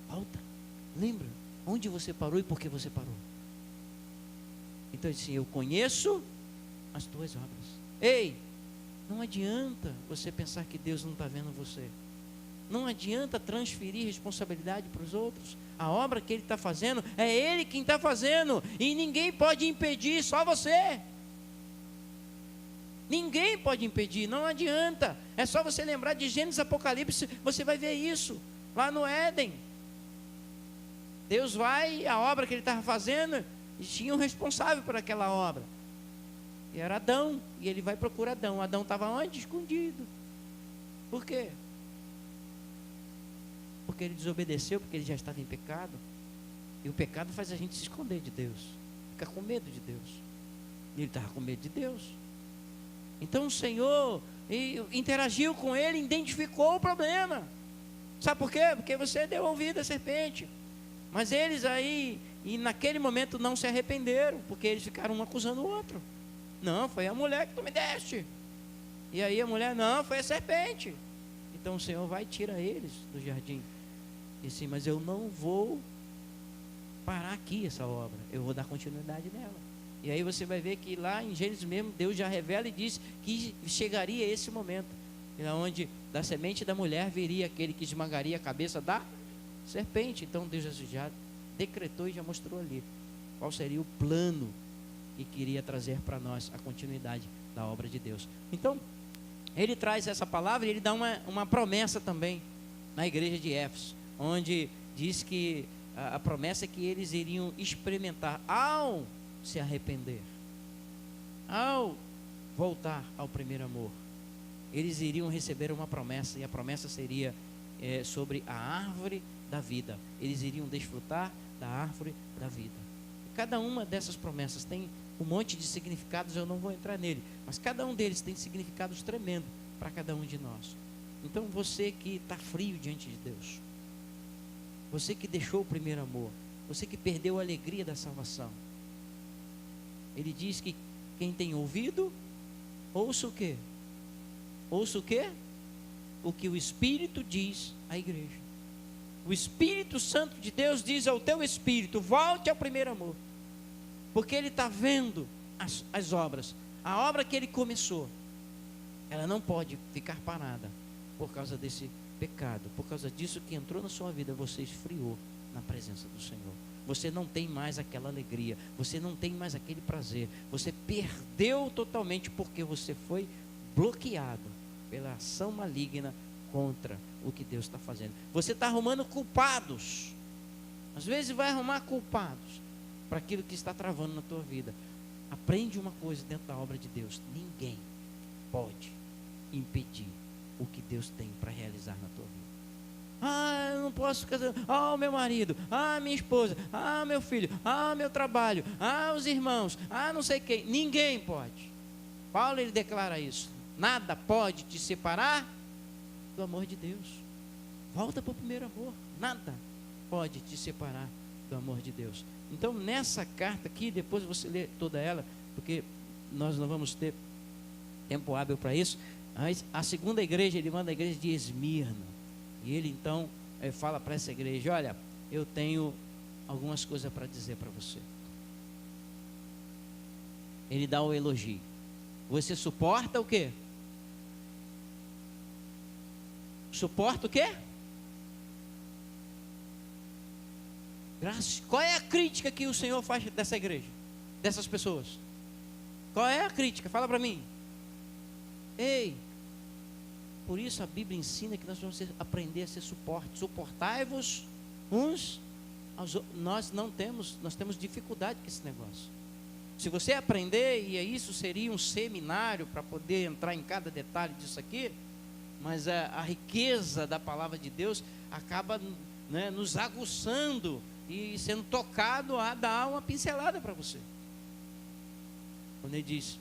Volta. Lembra onde você parou e por que você parou. Então ele disse: eu conheço as tuas obras. Ei, não adianta você pensar que Deus não está vendo você. Não adianta transferir responsabilidade para os outros. A obra que Ele está fazendo, é Ele quem está fazendo. E ninguém pode impedir, só você. Ninguém pode impedir, não adianta. É só você lembrar de Gênesis, Apocalipse, você vai ver isso. Lá no Éden. Deus vai, a obra que Ele estava fazendo, e tinha um responsável por aquela obra. E era Adão. E Ele vai procurar Adão. Adão estava onde? Escondido. Por quê? Porque ele desobedeceu, porque ele já estava em pecado. E o pecado faz a gente se esconder de Deus. Fica com medo de Deus. E ele estava com medo de Deus. Então o Senhor interagiu com ele, identificou o problema. Sabe por quê? Porque você deu ouvido à serpente. Mas eles aí, e naquele momento não se arrependeram, porque eles ficaram um acusando o outro. Não, foi a mulher que tu me deste. E aí a mulher: não, foi a serpente. Então o Senhor vai e tira eles do jardim. E assim: mas eu não vou parar aqui essa obra, eu vou dar continuidade nela. E aí você vai ver que lá em Gênesis mesmo, Deus já revela e diz que chegaria esse momento, onde da semente da mulher viria aquele que esmagaria a cabeça da serpente. Então Deus já decretou e já mostrou ali qual seria o plano que queria trazer para nós a continuidade da obra de Deus. Então ele traz essa palavra e ele dá uma promessa também na igreja de Éfeso, onde diz que a promessa é que eles iriam experimentar ao se arrepender, ao voltar ao primeiro amor. Eles iriam receber uma promessa, e a promessa seria sobre a árvore da vida. Eles iriam desfrutar da árvore da vida. E cada uma dessas promessas tem um monte de significados, eu não vou entrar nele, mas cada um deles tem significados tremendos para cada um de nós. Então você que está frio diante de Deus, você que deixou o primeiro amor, você que perdeu a alegria da salvação, ele diz que quem tem ouvido, ouça o quê? Ouça o quê? O que o Espírito diz à igreja. O Espírito Santo de Deus diz ao teu espírito: volte ao primeiro amor. Porque ele está vendo as obras. A obra que ele começou, ela não pode ficar parada por causa desse pecado. Por causa disso que entrou na sua vida, você esfriou na presença do Senhor. Você não tem mais aquela alegria, você não tem mais aquele prazer. Você perdeu totalmente porque você foi bloqueado pela ação maligna contra o que Deus está fazendo. Você está arrumando culpados. Às vezes vai arrumar culpados para aquilo que está travando na tua vida. Aprende uma coisa dentro da obra de Deus: ninguém pode impedir o que Deus tem para realizar na tua vida. Ah, eu não posso casar. Ah, o meu marido. Ah, minha esposa. Ah, meu filho. Ah, meu trabalho. Ah, os irmãos. Ah, não sei quem. Ninguém pode. Paulo, ele declara isso. Nada pode te separar do amor de Deus. Volta para o primeiro amor. Nada pode te separar do amor de Deus. Então, nessa carta aqui, depois você lê toda ela, porque nós não vamos ter tempo hábil para isso. Mas a segunda igreja, ele manda a igreja de Esmirna. E ele então fala para essa igreja: olha, eu tenho algumas coisas para dizer para você. Ele dá o elogio. Você suporta o quê? Suporta o quê? Qual é a crítica que o Senhor faz dessa igreja, dessas pessoas? Qual é a crítica? Fala para mim. Ei, por isso a Bíblia ensina que nós vamos aprender a ser suporte. Suportai-vos uns aos outros. Nós temos dificuldade com esse negócio. Se você aprender, e isso seria um seminário para poder entrar em cada detalhe disso aqui, mas a riqueza da palavra de Deus acaba, né, nos aguçando e sendo tocado a dar uma pincelada para você. Quando ele diz,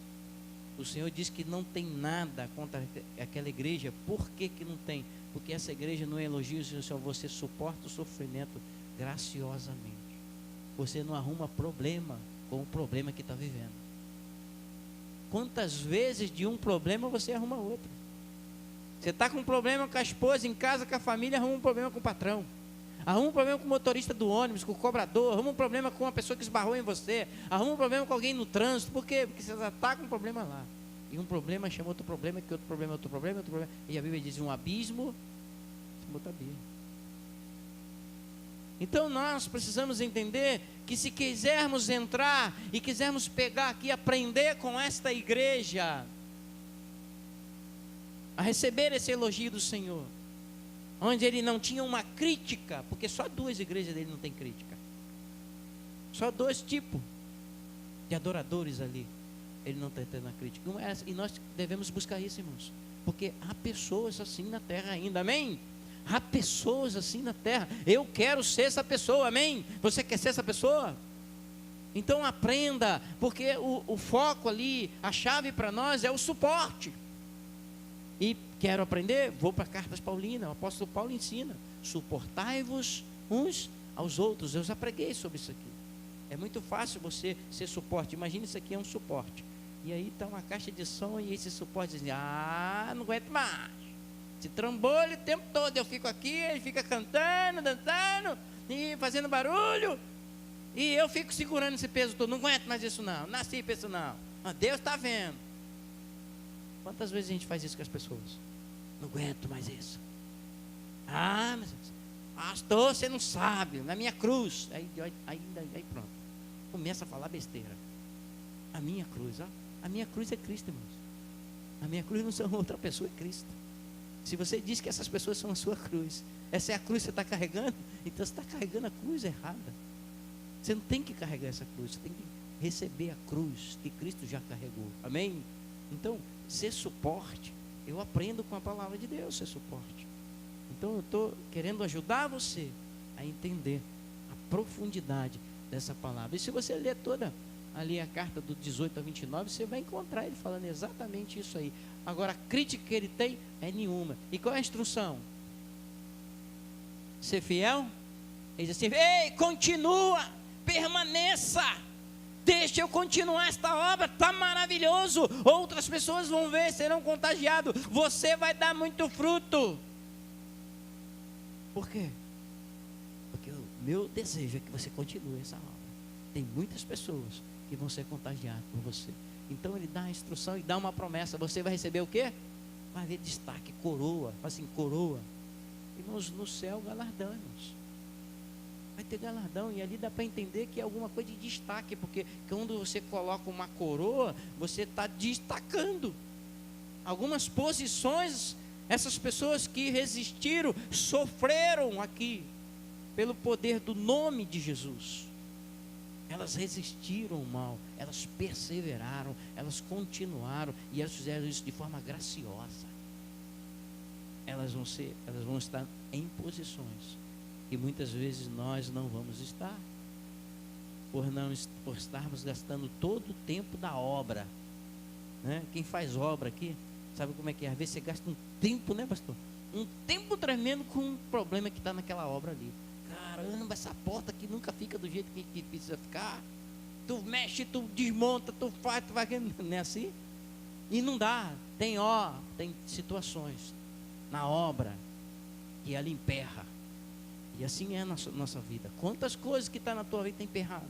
o Senhor diz que não tem nada contra aquela igreja. Por que que não tem? Porque essa igreja não elogia o Senhor. Você suporta o sofrimento graciosamente. Você não arruma problema com o problema que está vivendo. Quantas vezes de um problema você arruma outro? Você está com um problema com a esposa em casa, com a família, arruma um problema com o patrão. Arruma um problema com o motorista do ônibus, com o cobrador. Arruma um problema com uma pessoa que esbarrou em você. Arruma um problema com alguém no trânsito. Por quê? Porque você já está com um problema lá. E um problema chama outro problema, que outro problema, outro problema, outro problema. E a Bíblia diz, um abismo chama outro abismo. Então nós precisamos entender que se quisermos entrar e quisermos pegar aqui, aprender com esta igreja, a receber esse elogio do Senhor, onde ele não tinha uma crítica, porque só 2 igrejas dele não tem crítica, só 2 tipos de adoradores ali, ele não está tendo a crítica, e nós devemos buscar isso, irmãos, porque há pessoas assim na terra ainda, amém? Há pessoas assim na terra. Eu quero ser essa pessoa, amém? Você quer ser essa pessoa? Então aprenda, porque o foco ali, a chave para nós é o suporte. E quero aprender? Vou para Cartas Paulinas, o apóstolo Paulo ensina: suportai-vos uns aos outros. Eu já preguei sobre isso aqui. É muito fácil você ser suporte. Imagina, isso aqui é um suporte. E aí está uma caixa de som e esse suporte diz: não aguento mais. Se trambolha o tempo todo, eu fico aqui, ele fica cantando, dançando e fazendo barulho, e eu fico segurando esse peso todo. Não aguento mais isso não, nasci para isso não. Deus está vendo. Quantas vezes a gente faz isso com as pessoas? Não aguento mais isso. Mas pastor, você não sabe, na minha cruz. Aí pronto, começa a falar besteira. A minha cruz, a minha cruz é Cristo, irmãos. A minha cruz não são outra pessoa, é Cristo. Se você diz que essas pessoas são a sua cruz, essa é a cruz que você está carregando, então você está carregando a cruz errada. Você não tem que carregar essa cruz, você tem que receber a cruz que Cristo já carregou, amém? Então, ser suporte, eu aprendo com a palavra de Deus, ser suporte. Então eu estou querendo ajudar você a entender a profundidade dessa palavra. E se você ler toda ali a carta do 18 a 29, você vai encontrar ele falando exatamente isso aí. Agora, a crítica que ele tem é nenhuma. E qual é a instrução? Ser fiel? Ele diz assim: ei, continua, permaneça, deixa eu continuar esta obra, está maravilhoso. Outras pessoas vão ver, serão contagiados, você vai dar muito fruto. Por quê? Porque o meu desejo é que você continue essa obra. Tem muitas pessoas que vão ser contagiadas por você. Então ele dá a instrução e dá uma promessa. Você vai receber o quê? Vai haver destaque, coroa. Assim, coroa. Irmãos, no céu galardamos. Vai ter galardão. E ali dá para entender que é alguma coisa de destaque. Porque quando você coloca uma coroa, você está destacando algumas posições. Essas pessoas que resistiram, sofreram aqui pelo poder do nome de Jesus. Elas resistiram ao mal, elas perseveraram, elas continuaram, e elas fizeram isso de forma graciosa. Elas vão estar em posições que muitas vezes nós não vamos estar, por estarmos gastando todo o tempo da obra, né? Quem faz obra aqui sabe como é que é. Às vezes você gasta um tempo, né, pastor? Um tempo tremendo com um problema que está naquela obra ali. Caramba, essa porta aqui nunca fica do jeito que precisa ficar. Tu mexe, tu desmonta, tu faz, tu vai. Não é assim? E não dá. Tem situações na obra que ela emperra. E assim é a nossa vida. Quantas coisas que está na tua vida está emperrado?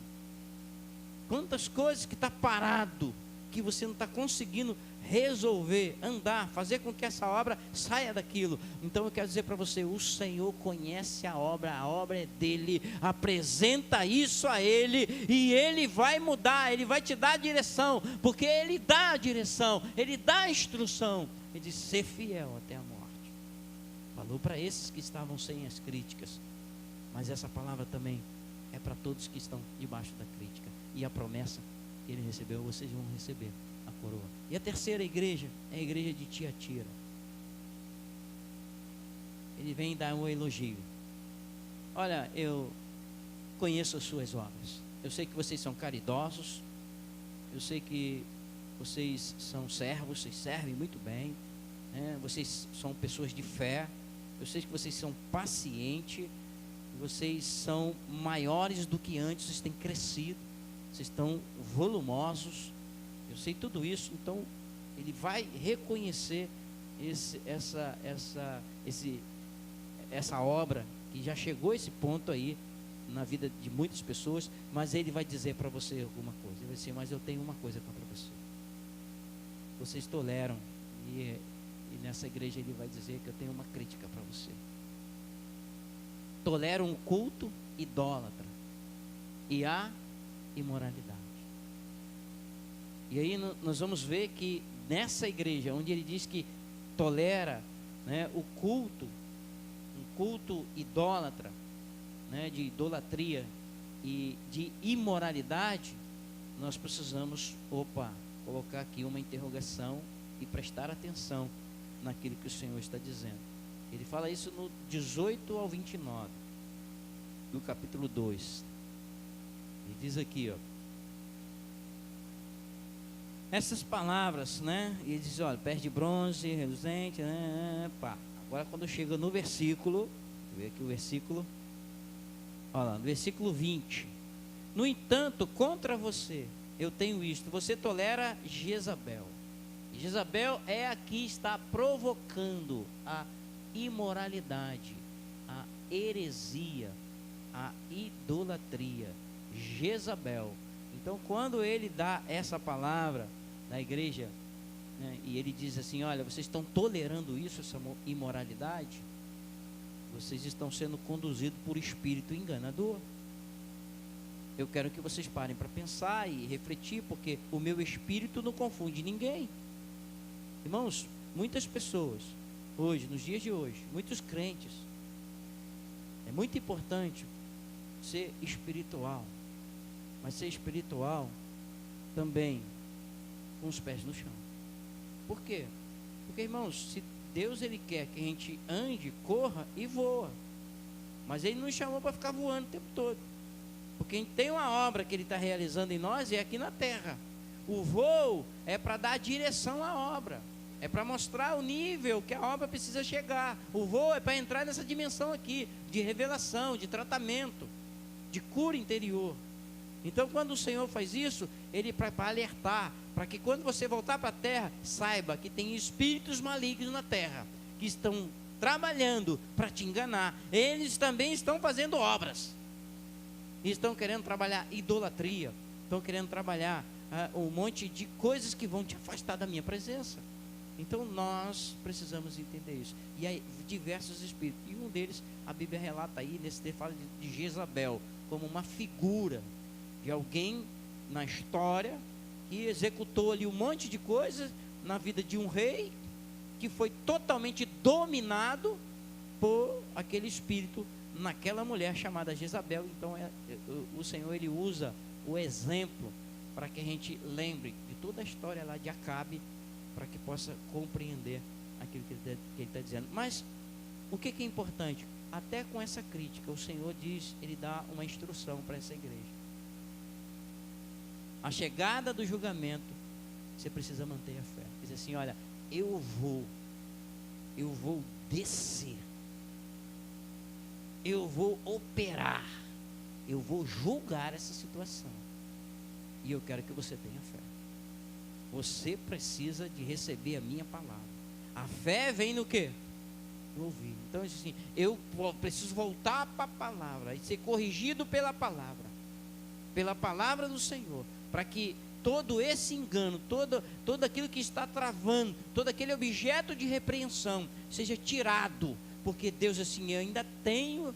Quantas coisas que está parado, que você não está conseguindo resolver, andar, fazer com que essa obra saia daquilo. Então eu quero dizer para você: o Senhor conhece a obra é dele. Apresenta isso a ele e ele vai mudar, ele vai te dar a direção, porque ele dá a direção, ele dá a instrução. Ele diz: ser fiel até a morte. Falou para esses que estavam sem as críticas, mas essa palavra também é para todos que estão debaixo da crítica. E a promessa que ele recebeu, vocês vão receber a coroa. E a terceira igreja é a igreja de Tiatira. Ele vem dar um elogio. Olha, eu conheço as suas obras. Eu sei que vocês são caridosos. Eu sei que vocês são servos, vocês servem muito bem, né? Vocês são pessoas de fé. Eu sei que vocês são pacientes. Vocês são maiores do que antes, vocês têm crescido. vocês estão volumosos, eu sei tudo isso. Então ele vai reconhecer essa obra que já chegou a esse ponto aí na vida de muitas pessoas, mas ele vai dizer para você alguma coisa. Ele vai dizer: mas eu tenho uma coisa contra você. Vocês toleram, e nessa igreja ele vai dizer que eu tenho uma crítica para você. Toleram o culto idólatra e a imoralidade. E aí nós vamos ver que nessa igreja, onde ele diz que tolera, né, o culto, um culto idólatra, né, de idolatria e de imoralidade, nós precisamos, colocar aqui uma interrogação e prestar atenção naquilo que o Senhor está dizendo. Ele fala isso no 18 ao 29, do capítulo 2. Ele diz aqui, essas palavras, né? E ele diz: olha, pés de bronze, reluzente, pá. Agora quando chega no versículo, deixa eu ver aqui o versículo, olha lá, no versículo 20. No entanto, contra você eu tenho isto: você tolera Jezabel. Jezabel é a que está provocando a imoralidade, a heresia, a idolatria. Jezabel. Então quando ele dá essa palavra na igreja, né, e ele diz assim: olha, vocês estão tolerando isso, essa imoralidade, vocês estão sendo conduzidos por espírito enganador. Eu quero que vocês parem para pensar e refletir, porque o meu espírito não confunde ninguém. Irmãos, muitas pessoas hoje, nos dias de hoje, muitos crentes, é muito importante ser espiritual, mas ser espiritual também com os pés no chão. Por quê? Porque, irmãos, se Deus ele quer que a gente ande, corra e voa, mas ele não nos chamou para ficar voando o tempo todo, porque a gente tem uma obra que ele está realizando em nós e é aqui na terra. O voo é para dar direção à obra, é para mostrar o nível que a obra precisa chegar. O voo é para entrar nessa dimensão aqui de revelação, de tratamento, de cura interior. Então quando o Senhor faz isso, ele para alertar, para que quando você voltar para a terra, saiba que tem espíritos malignos na terra, que estão trabalhando para te enganar. Eles também estão fazendo obras, estão querendo trabalhar idolatria, estão querendo trabalhar um monte de coisas que vão te afastar da minha presença. Então nós precisamos entender isso. E aí diversos espíritos, e um deles a Bíblia relata aí, nesse texto fala de Jezabel, como uma figura de alguém na história que executou ali um monte de coisas na vida de um rei, que foi totalmente dominado por aquele espírito naquela mulher chamada Jezabel. Então o Senhor ele usa o exemplo para que a gente lembre de toda a história lá de Acabe, para que possa compreender aquilo que ele está dizendo. Mas o que é importante? Até com essa crítica, o Senhor diz, ele dá uma instrução para essa igreja. A chegada do julgamento, você precisa manter a fé. Diz assim: olha, eu vou descer, eu vou operar, eu vou julgar essa situação, e eu quero que você tenha fé. Você precisa de receber a minha palavra. A fé vem no quê? No ouvir. Então diz assim: eu preciso voltar para a palavra e ser corrigido pela palavra do Senhor, para que todo esse engano, todo aquilo que está travando, todo aquele objeto de repreensão seja tirado, porque Deus assim: eu ainda tenho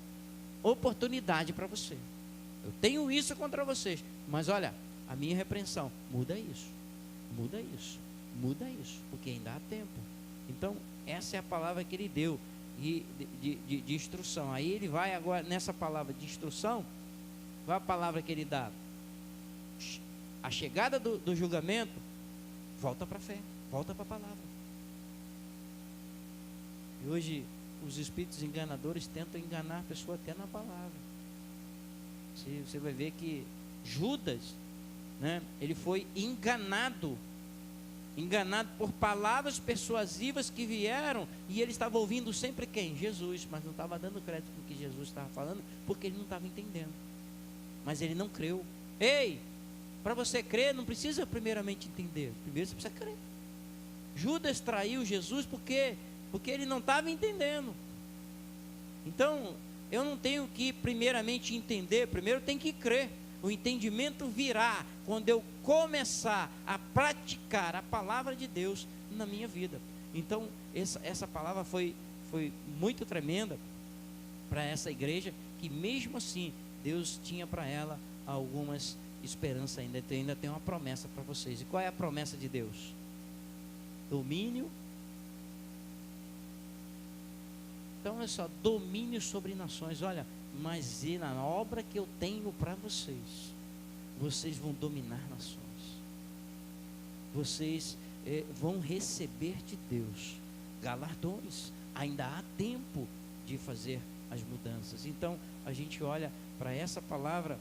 oportunidade para você, eu tenho isso contra vocês, mas olha, a minha repreensão, muda isso, porque ainda há tempo. Então essa é a palavra que ele deu de instrução. Aí ele vai agora nessa palavra de instrução, qual é a palavra que ele dá? A chegada do julgamento, volta para a fé, volta para a palavra. E hoje os espíritos enganadores tentam enganar a pessoa até na palavra. Você vai ver que Judas, né, ele foi enganado por palavras persuasivas que vieram, e ele estava ouvindo sempre quem? Jesus, mas não estava dando crédito no que Jesus estava falando, porque ele não estava entendendo. Mas ele não creu. Ei, para você crer, não precisa primeiramente entender. Primeiro você precisa crer. Judas traiu Jesus porque ele não estava entendendo. Então, eu não tenho que primeiramente entender, primeiro eu tenho que crer. O entendimento virá quando eu começar a praticar a palavra de Deus na minha vida. Então, essa palavra foi muito tremenda para essa igreja, que mesmo assim, Deus tinha para ela algumas esperanças ainda tem uma promessa para vocês. E qual é a promessa de Deus? Domínio. Então, olha só, domínio sobre nações. Olha, mas e na obra que eu tenho para vocês, vocês vão dominar nações. Vocês vão receber de Deus galardões. Ainda há tempo de fazer as mudanças. Então, a gente olha para essa palavra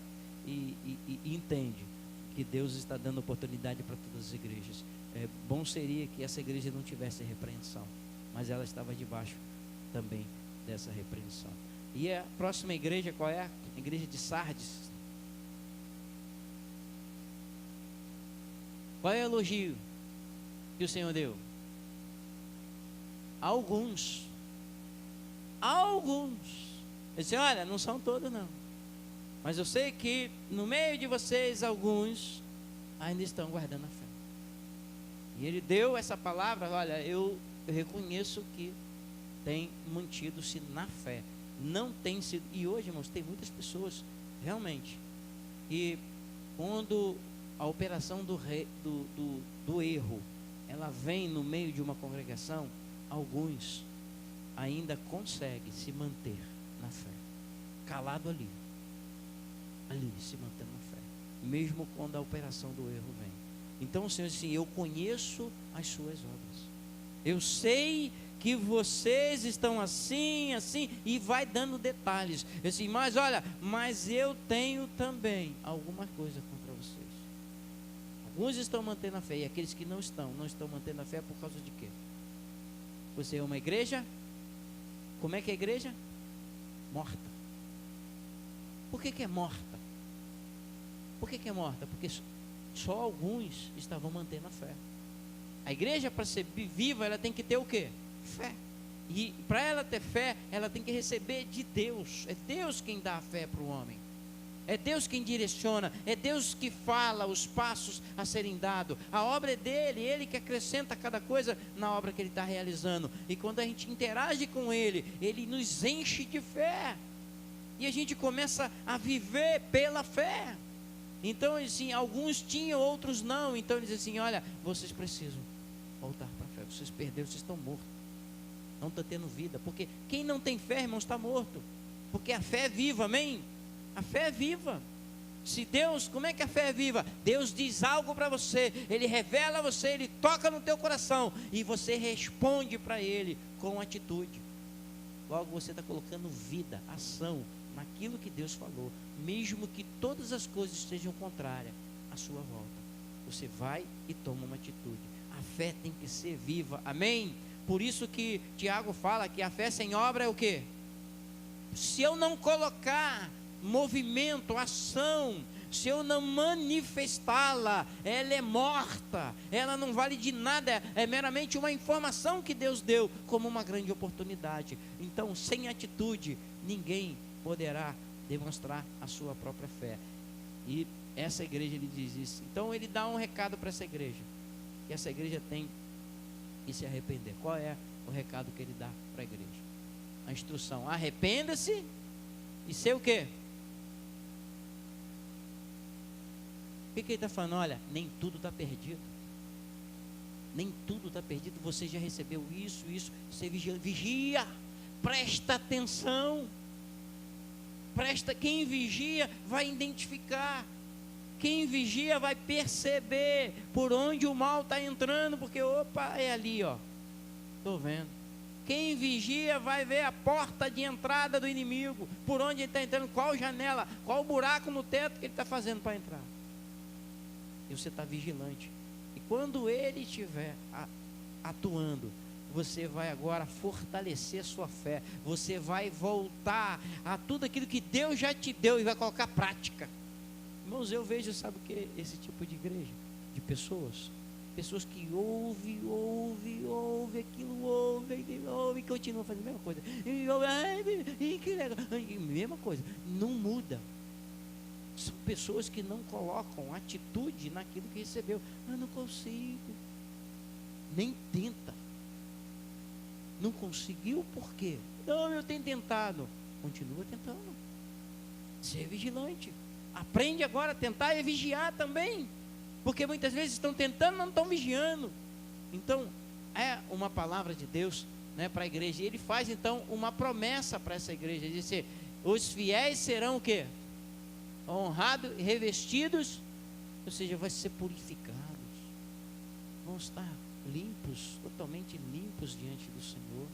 e entende que Deus está dando oportunidade para todas as igrejas. Bom seria que essa igreja não tivesse repreensão, mas ela estava debaixo também dessa repreensão. E a próxima igreja, qual é? A igreja de Sardes. Qual é o elogio que o Senhor deu? Alguns. Ele disse, olha, não são todos não, mas eu sei que no meio de vocês alguns ainda estão guardando a fé. E ele deu essa palavra, olha, eu reconheço que tem mantido-se na fé. Não tem sido, e hoje, irmãos, tem muitas pessoas, realmente, que quando a operação do erro, ela vem no meio de uma congregação, alguns ainda conseguem se manter na fé, calado ali, se mantendo na fé, mesmo quando a operação do erro vem. Então o Senhor diz assim, eu conheço as suas obras, eu sei que vocês estão assim, e vai dando detalhes, assim, mas olha, mas eu tenho também alguma coisa contra vocês. Alguns estão mantendo a fé, e aqueles que não estão mantendo a fé por causa de quê? Você é uma igreja, como é que é a igreja? Morta. Por que é morta? Por que é morta? Porque só alguns estavam mantendo a fé. A igreja, para ser viva, ela tem que ter o quê? Fé. E para ela ter fé, ela tem que receber de Deus. É Deus quem dá a fé para o homem. É Deus quem direciona. É Deus que fala os passos a serem dados. A obra é dele, ele que acrescenta cada coisa na obra que ele está realizando. E quando a gente interage com ele, ele nos enche de fé. E a gente começa a viver pela fé. Então, assim, alguns tinham, outros não. Então, ele diz assim, olha, vocês precisam voltar para a fé. Vocês perderam, vocês estão mortos. Não está tendo vida. Porque quem não tem fé, irmãos, está morto. Porque a fé é viva, amém? A fé é viva. Se Deus, como é que a fé é viva? Deus diz algo para você, Ele revela a você, Ele toca no teu coração, e você responde para Ele com atitude. Logo você está colocando vida, ação, naquilo que Deus falou. Mesmo que todas as coisas estejam contrárias à sua volta, você vai e toma uma atitude. A fé tem que ser viva, amém? Por isso que Tiago fala que a fé sem obra é o quê? Se eu não colocar movimento, ação, se eu não manifestá-la, ela é morta, ela não vale de nada, é meramente uma informação que Deus deu como uma grande oportunidade. Então, sem atitude, ninguém poderá demonstrar a sua própria fé. E essa igreja, ele diz isso. Então ele dá um recado para essa igreja, que essa igreja tem que se arrepender. Qual é o recado que ele dá para a igreja? A instrução: arrependa-se e ser o quê? O que ele está falando? Olha, nem tudo está perdido. Nem tudo está perdido. Você já recebeu isso. Você vigia. Presta atenção. Quem vigia vai identificar. Quem vigia vai perceber por onde o mal está entrando. Porque, opa, é ali, ó. Estou vendo. Quem vigia vai ver a porta de entrada do inimigo. Por onde ele está entrando, qual janela, qual buraco no teto que ele está fazendo para entrar. E você está vigilante. E quando ele estiver atuando, você vai agora fortalecer a sua fé. Você vai voltar a tudo aquilo que Deus já te deu e vai colocar prática. Irmãos, eu vejo, sabe o que? Esse tipo de igreja, de pessoas que ouvem aquilo, e continuam fazendo a mesma coisa. E que legal, mesma coisa, não muda. São pessoas que não colocam atitude naquilo que recebeu. Não consigo. Nem tenta. Não conseguiu por quê? Não, eu tenho tentado. Continua tentando. Ser vigilante. Aprende agora a tentar e vigiar também. Porque muitas vezes estão tentando, não estão vigiando. Então, é uma palavra de Deus, né, para a igreja. E ele faz então uma promessa para essa igreja. Ele diz: os fiéis serão o quê? Honrados e revestidos, ou seja, vai ser purificados. Vão estar limpos, totalmente limpos diante do Senhor.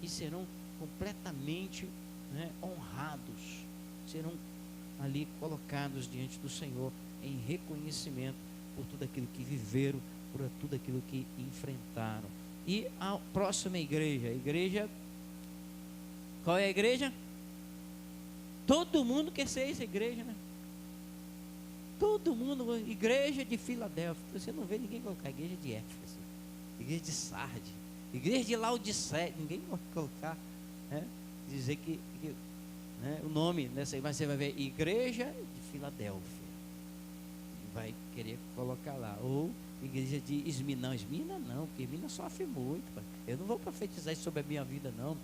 E serão completamente, né, honrados. Serão ali colocados diante do Senhor em reconhecimento por tudo aquilo que viveram, por tudo aquilo que enfrentaram. E a próxima igreja, qual é a igreja? Todo mundo quer ser essa igreja, né? Todo mundo, igreja de Filadélfia. Você não vê ninguém colocar igreja de Éfeso, igreja de Sardes, igreja de Laodiceia. Ninguém vai colocar, né, dizer que né, o nome nessa, mas você vai ver igreja de Filadélfia. Vai querer colocar lá, ou igreja de Esmina. Esmina não, porque Esmina sofre muito. Eu não vou profetizar sobre a minha vida, não.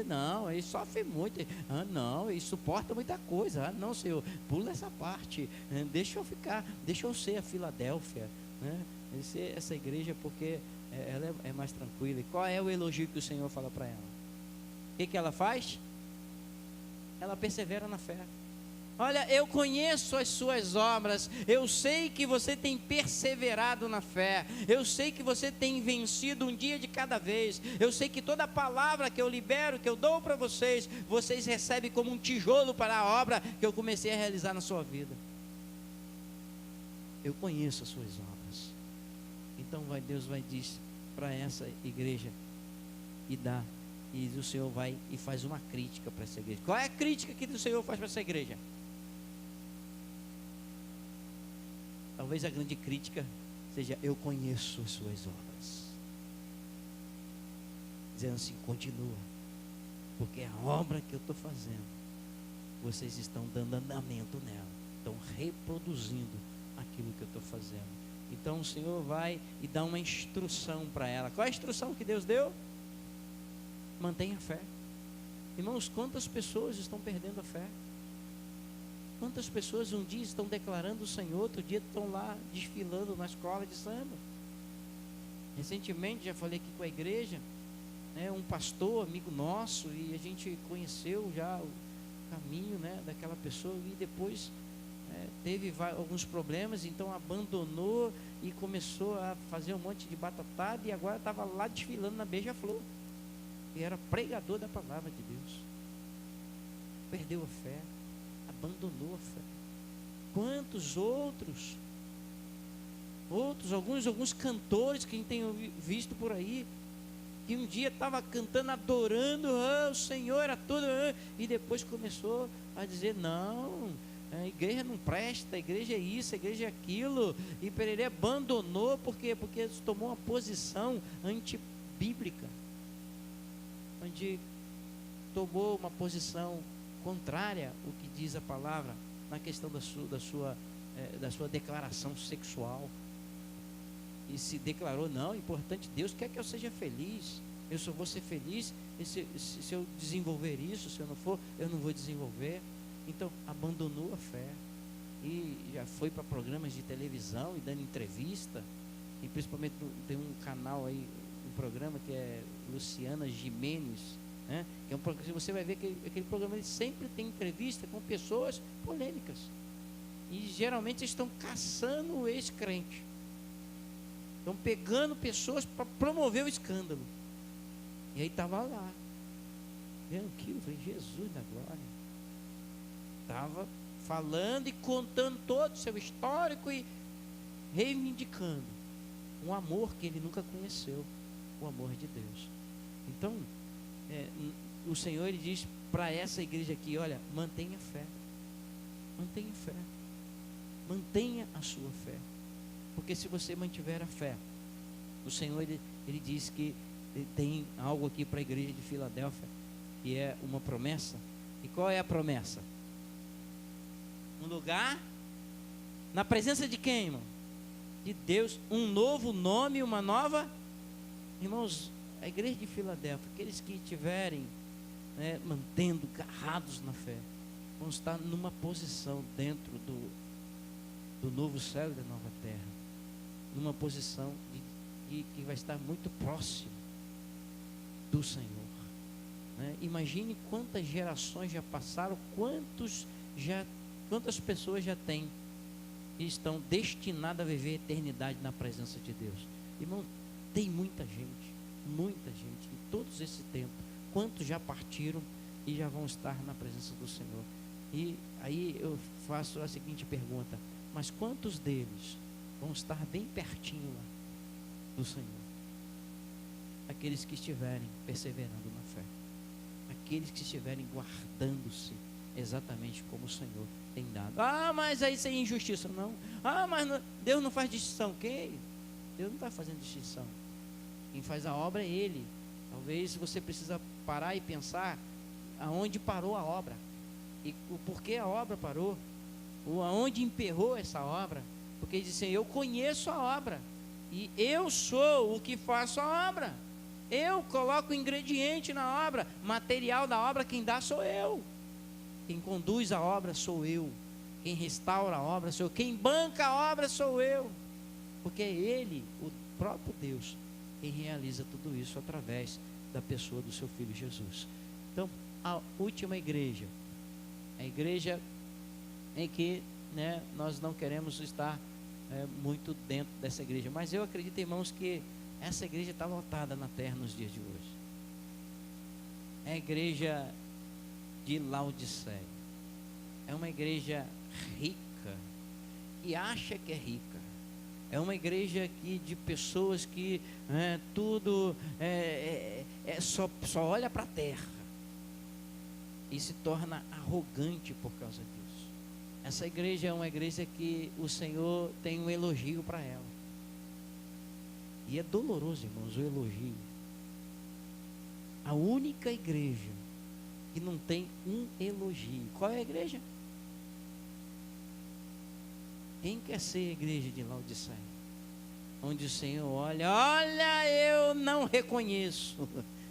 Não, ele sofre muito. Não, ele suporta muita coisa. Não, Senhor, pula essa parte. Deixa eu ficar, deixa eu ser a Filadélfia, né? Ser essa igreja, porque ela é mais tranquila. E qual é o elogio que o Senhor fala para ela? O que ela faz? Ela persevera na fé. Olha, eu conheço as suas obras, eu sei que você tem perseverado na fé, eu sei que você tem vencido um dia de cada vez, eu sei que toda palavra que eu libero, que eu dou para vocês, vocês recebem como um tijolo para a obra que eu comecei a realizar na sua vida. Eu conheço as suas obras. Então Deus vai dizer para essa igreja e o Senhor vai e faz uma crítica para essa igreja. Qual é a crítica que o Senhor faz para essa igreja? Talvez a grande crítica seja: eu conheço as suas obras. Dizendo assim: continua, porque a obra que eu estou fazendo, vocês estão dando andamento nela, estão reproduzindo aquilo que eu estou fazendo. Então o Senhor vai e dá uma instrução para ela. Qual é a instrução que Deus deu? Mantenha a fé. Irmãos, quantas pessoas estão perdendo a fé? Quantas pessoas um dia estão declarando o Senhor, outro dia estão lá desfilando na escola de samba? Recentemente já falei aqui com a igreja, né, um pastor, amigo nosso, e a gente conheceu já o caminho, né, daquela pessoa, e depois teve alguns problemas, então abandonou e começou a fazer um monte de batatada, e agora estava lá desfilando na Beija-Flor, e era pregador da palavra de Deus. Perdeu a fé, abandonou a fé. Quantos outros, alguns cantores que a gente tem visto por aí, que um dia estava cantando, adorando, o Senhor era tudo, e depois começou a dizer: não, a igreja não presta, a igreja é isso, a igreja é aquilo, e Pereira abandonou, porque tomou uma posição antibíblica, onde tomou uma posição contrária ao que diz a palavra na questão da sua declaração sexual, e se declarou: não, é importante, Deus quer que eu seja feliz, eu só vou ser feliz se eu desenvolver isso, se eu não for, eu não vou desenvolver. Então abandonou a fé e já foi para programas de televisão e dando entrevista, e principalmente tem um canal aí, um programa que é Luciana Gimenez, né? Que é um programa, você vai ver que aquele programa ele sempre tem entrevista com pessoas polêmicas, e geralmente estão caçando o ex-crente, estão pegando pessoas para promover o escândalo. E aí estava lá vendo aquilo, eu falei: Jesus da glória. Estava falando e contando todo o seu histórico e reivindicando um amor que ele nunca conheceu, o amor de Deus. Então o Senhor, ele diz para essa igreja aqui: olha, mantenha fé, mantenha fé. Mantenha a sua fé. Porque se você mantiver a fé, o Senhor, ele diz que ele tem algo aqui para a igreja de Filadélfia, que é uma promessa. E qual é a promessa? Um lugar na presença de quem, irmão? De Deus, um novo nome, uma nova. Irmãos, a igreja de Filadélfia, aqueles que estiverem mantendo, agarrados na fé, vão estar numa posição dentro do novo céu e da nova terra, numa posição que vai estar muito próximo do Senhor. Imagine quantas gerações já passaram, quantas pessoas já têm e estão destinadas a viver a eternidade na presença de Deus. Irmão, tem muita gente em todos esse tempo. Quantos já partiram e já vão estar na presença do Senhor? E aí eu faço a seguinte pergunta: mas quantos deles vão estar bem pertinho lá do Senhor? Aqueles que estiverem perseverando na fé, aqueles que estiverem guardando-se exatamente como o Senhor tem dado. Mas aí isso é injustiça. Não. Mas Deus não faz distinção. Quem? Deus não está fazendo distinção. Quem faz a obra é Ele. Talvez você precisa parar e pensar aonde parou a obra, e o porquê a obra parou, ou aonde emperrou essa obra. Porque Ele disse: eu conheço a obra, e eu sou o que faço a obra. Eu coloco o ingrediente na obra, material da obra, quem dá sou eu. Quem conduz a obra sou eu. Quem restaura a obra sou eu. Quem banca a obra sou eu. Porque é Ele, o próprio Deus, quem realiza tudo isso através da pessoa do seu Filho Jesus. Então, a última igreja, a igreja em que nós não queremos estar muito dentro dessa igreja, mas eu acredito, irmãos, que essa igreja está lotada na terra nos dias de hoje. É a igreja de Laodiceia. É uma igreja rica, que acha que é rica. É uma igreja de pessoas que tudo só olha para a terra e se torna arrogante por causa disso. Essa igreja é uma igreja que o Senhor tem um elogio para ela. E é doloroso, irmãos, o elogio. A única igreja que não tem um elogio. Qual é a igreja? Quem quer ser a igreja de Laodiceia? Onde o Senhor olha, eu não reconheço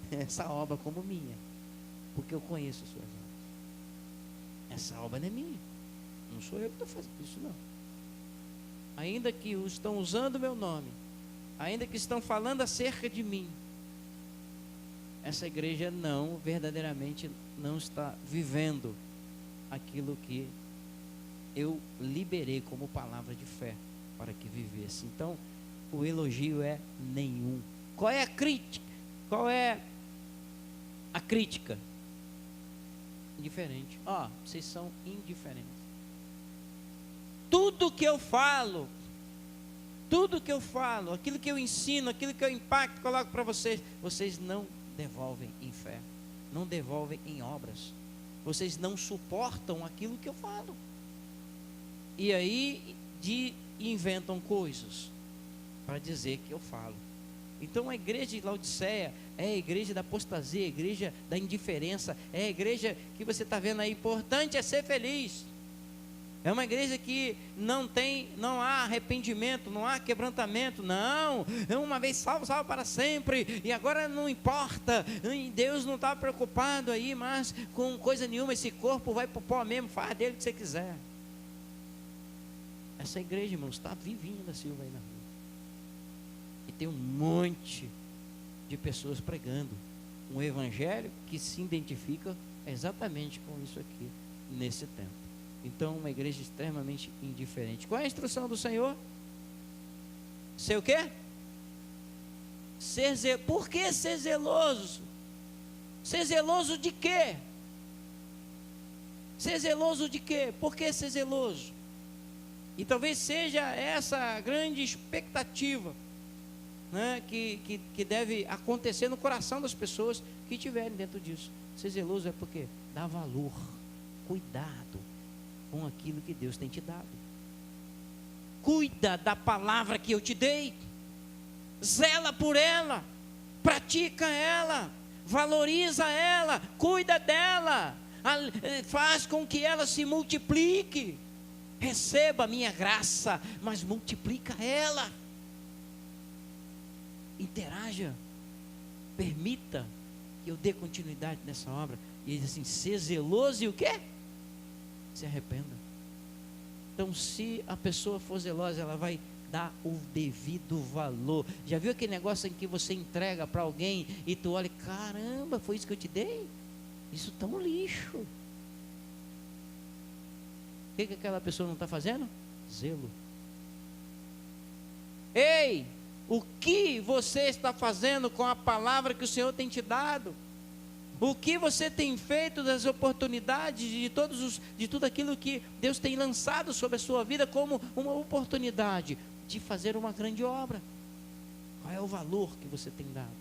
essa obra como minha, porque eu conheço as suas obras. Essa obra não é minha. Não sou eu que estou fazendo isso, não. Ainda que estão usando o meu nome, ainda que estão falando acerca de mim, essa igreja verdadeiramente não está vivendo aquilo que eu liberei como palavra de fé para que vivesse. Então, o elogio é nenhum. Qual é a crítica? Qual é a crítica? Indiferente. Vocês são indiferentes. Tudo que eu falo, aquilo que eu ensino, aquilo que eu impacto, coloco para vocês, vocês não devolvem em fé, não devolvem em obras. Vocês não suportam aquilo que eu falo. E aí inventam coisas para dizer que eu falo. Então a igreja de Laodiceia é a igreja da apostasia, a igreja da indiferença, é a igreja que você está vendo aí. Importante é ser feliz. É uma igreja que não há arrependimento, não há quebrantamento, não. É uma vez salvo, salvo para sempre. E agora não importa. Deus não está preocupado aí mais com coisa nenhuma. Esse corpo vai para o pó mesmo, faz dele o que você quiser. Essa igreja, irmãos, está vivinha da Silva aí na rua. E tem um monte de pessoas pregando um evangelho que se identifica exatamente com isso aqui, nesse tempo. Então, uma igreja extremamente indiferente. Qual é a instrução do Senhor? Ser o quê? Por que ser zeloso? Ser zeloso de quê? Ser zeloso de quê? Por que ser zeloso? E talvez seja essa a grande expectativa, que deve acontecer no coração das pessoas que estiverem dentro disso. Ser zeloso é porque dá valor, cuidado com aquilo que Deus tem te dado. cuida da palavra que eu te dei, zela por ela, pratica ela, valoriza ela, cuida dela, faz com que ela se multiplique. Receba a minha graça, mas multiplica ela. Interaja, permita que eu dê continuidade nessa obra. E ele diz assim: ser zeloso e o quê? Se arrependa. Então, se a pessoa for zelosa, ela vai dar o devido valor. Já viu aquele negócio em que você entrega para alguém e tu olha, caramba, foi isso que eu te dei? Isso tá um lixo. O que aquela pessoa não está fazendo? Zelo. Ei, o que você está fazendo com a palavra que o Senhor tem te dado? O que você tem feito das oportunidades, de tudo aquilo que Deus tem lançado sobre a sua vida como uma oportunidade de fazer uma grande obra? Qual é o valor que você tem dado?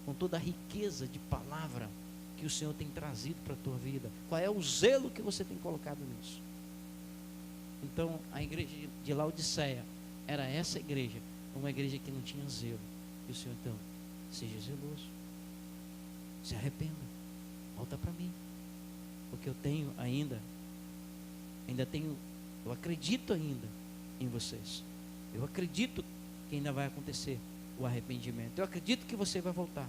Com toda a riqueza de palavra que o Senhor tem trazido para a tua vida, qual é o zelo que você tem colocado nisso? Então, a igreja de Laodiceia era essa igreja, uma igreja que não tinha zelo. E o Senhor, então, seja zeloso, se arrependa, volta para mim, porque eu tenho eu acredito ainda em vocês, eu acredito que ainda vai acontecer o arrependimento, eu acredito que você vai voltar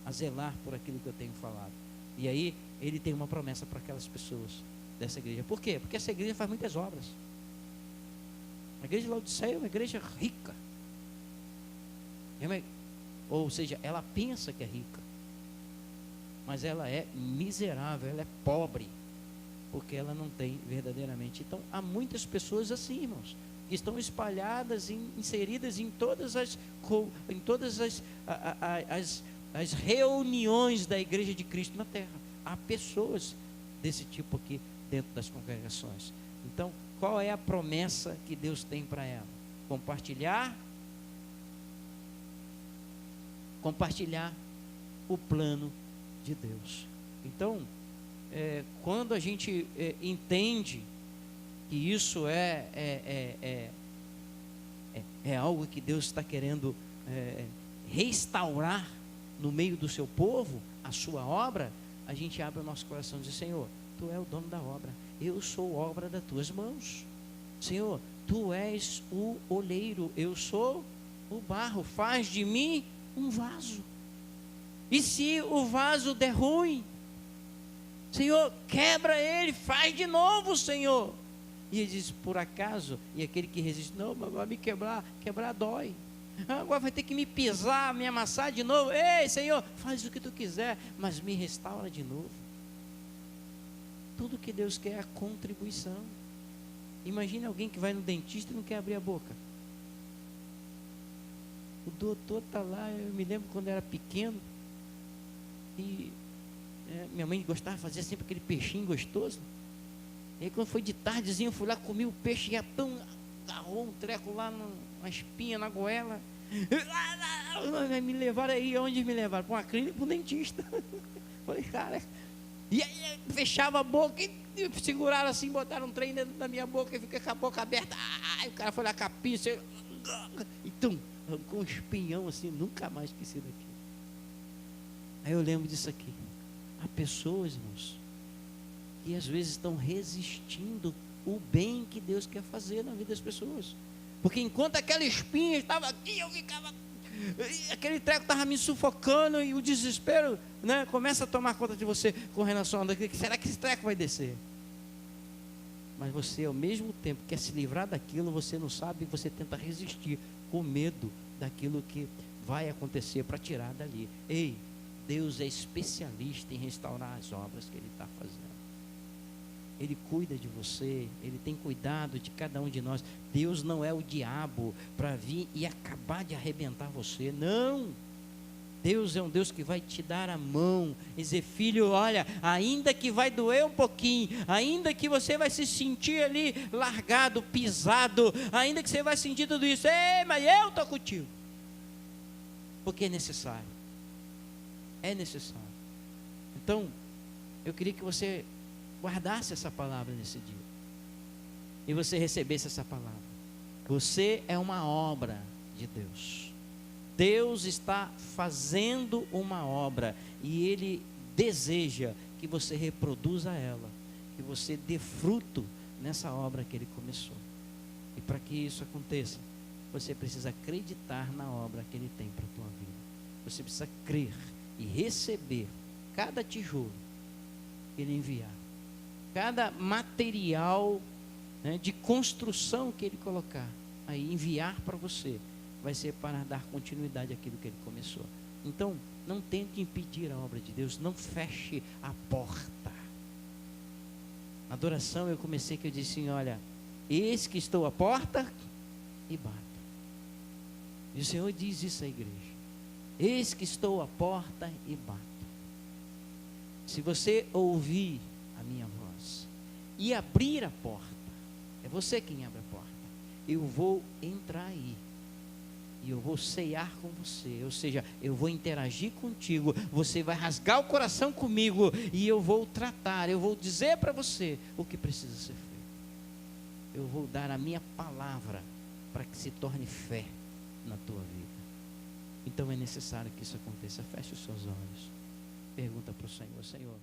a zelar por aquilo que eu tenho falado. E aí, ele tem uma promessa para aquelas pessoas dessa igreja. Por quê? Porque essa igreja faz muitas obras. A igreja de Laodiceia é uma igreja rica. Ou seja, ela pensa que é rica, mas ela é miserável, ela é pobre, porque ela não tem verdadeiramente. Então, há muitas pessoas assim, irmãos, que estão espalhadas, inseridas em todas as reuniões da igreja de Cristo na terra. Há pessoas desse tipo aqui dentro das congregações. Então, qual é a promessa que Deus tem para ela? Compartilhar o plano de Deus. Então, quando a gente entende que isso é algo que Deus está querendo restaurar no meio do seu povo, a sua obra, a gente abre o nosso coração e diz: Senhor, Tu és o dono da obra, eu sou obra das Tuas mãos. Senhor, Tu és o oleiro, eu sou o barro, faz de mim um vaso. E se o vaso der ruim, Senhor, quebra ele, faz de novo, Senhor. E ele diz: por acaso? E aquele que resiste: não, mas vai me quebrar dói. Agora vai ter que me pisar, me amassar de novo. Ei, Senhor, faz o que Tu quiser, mas me restaura de novo. Tudo que Deus quer é a contribuição. Imagine alguém que vai no dentista e não quer abrir a boca. O doutor está lá. Eu me lembro quando eu era pequeno, e minha mãe gostava de fazer sempre aquele peixinho gostoso. E aí, quando foi de tardezinho, eu fui lá, comi o peixe, e agarrou um treco lá, uma espinha na goela. Me levaram aí, onde me levaram? Para uma clínica, para um dentista. Falei, cara. E aí fechava a boca e seguraram assim, botaram um trem dentro da minha boca e fiquei com a boca aberta. O cara foi lá com a pinça e arrancou um espinhão assim, nunca mais esqueci daquilo. Aí eu lembro disso aqui. Há pessoas, irmãos, que às vezes estão resistindo o bem que Deus quer fazer na vida das pessoas. Porque enquanto aquela espinha estava aqui, eu ficava, aquele treco estava me sufocando, e o desespero, né, começa a tomar conta de você com relação a será que esse treco vai descer? Mas você, ao mesmo tempo, quer se livrar daquilo, você não sabe, você tenta resistir com medo daquilo que vai acontecer para tirar dali. Ei, Deus é especialista em restaurar as obras que Ele está fazendo. Ele cuida de você, Ele tem cuidado de cada um de nós. Deus não é o diabo para vir e acabar de arrebentar você, não. Deus é um Deus que vai te dar a mão e dizer: filho, olha, ainda que vai doer um pouquinho, ainda que você vai se sentir ali largado, pisado, ainda que você vai sentir tudo isso, ei, mas eu estou contigo, porque é necessário. Então, eu queria que você guardasse essa palavra nesse dia, e você recebesse essa palavra, Você é uma obra de Deus. Deus está fazendo uma obra e Ele deseja que você reproduza ela, que você dê fruto nessa obra que Ele começou. E para que isso aconteça, você precisa acreditar na obra que Ele tem para a tua vida. Você precisa crer e receber cada tijolo que Ele enviar, cada material, né, de construção que Ele colocar, aí enviar para você, vai ser para dar continuidade àquilo que Ele começou. Então, não tente impedir a obra de Deus, não feche a porta. Na adoração eu comecei que eu disse assim, olha, eis que estou à porta e bato. E o Senhor diz isso à igreja. Eis que estou à porta e bato. Se você ouvir a minha voz e abrir a porta, é você quem abre a porta, eu vou entrar aí e eu vou ceiar com você, ou seja, eu vou interagir contigo, você vai rasgar o coração comigo e eu vou tratar, eu vou dizer para você o que precisa ser feito. Eu vou dar a minha palavra para que se torne fé na tua vida. Então é necessário que isso aconteça. Feche os seus olhos. Pergunta para o Senhor, Senhor,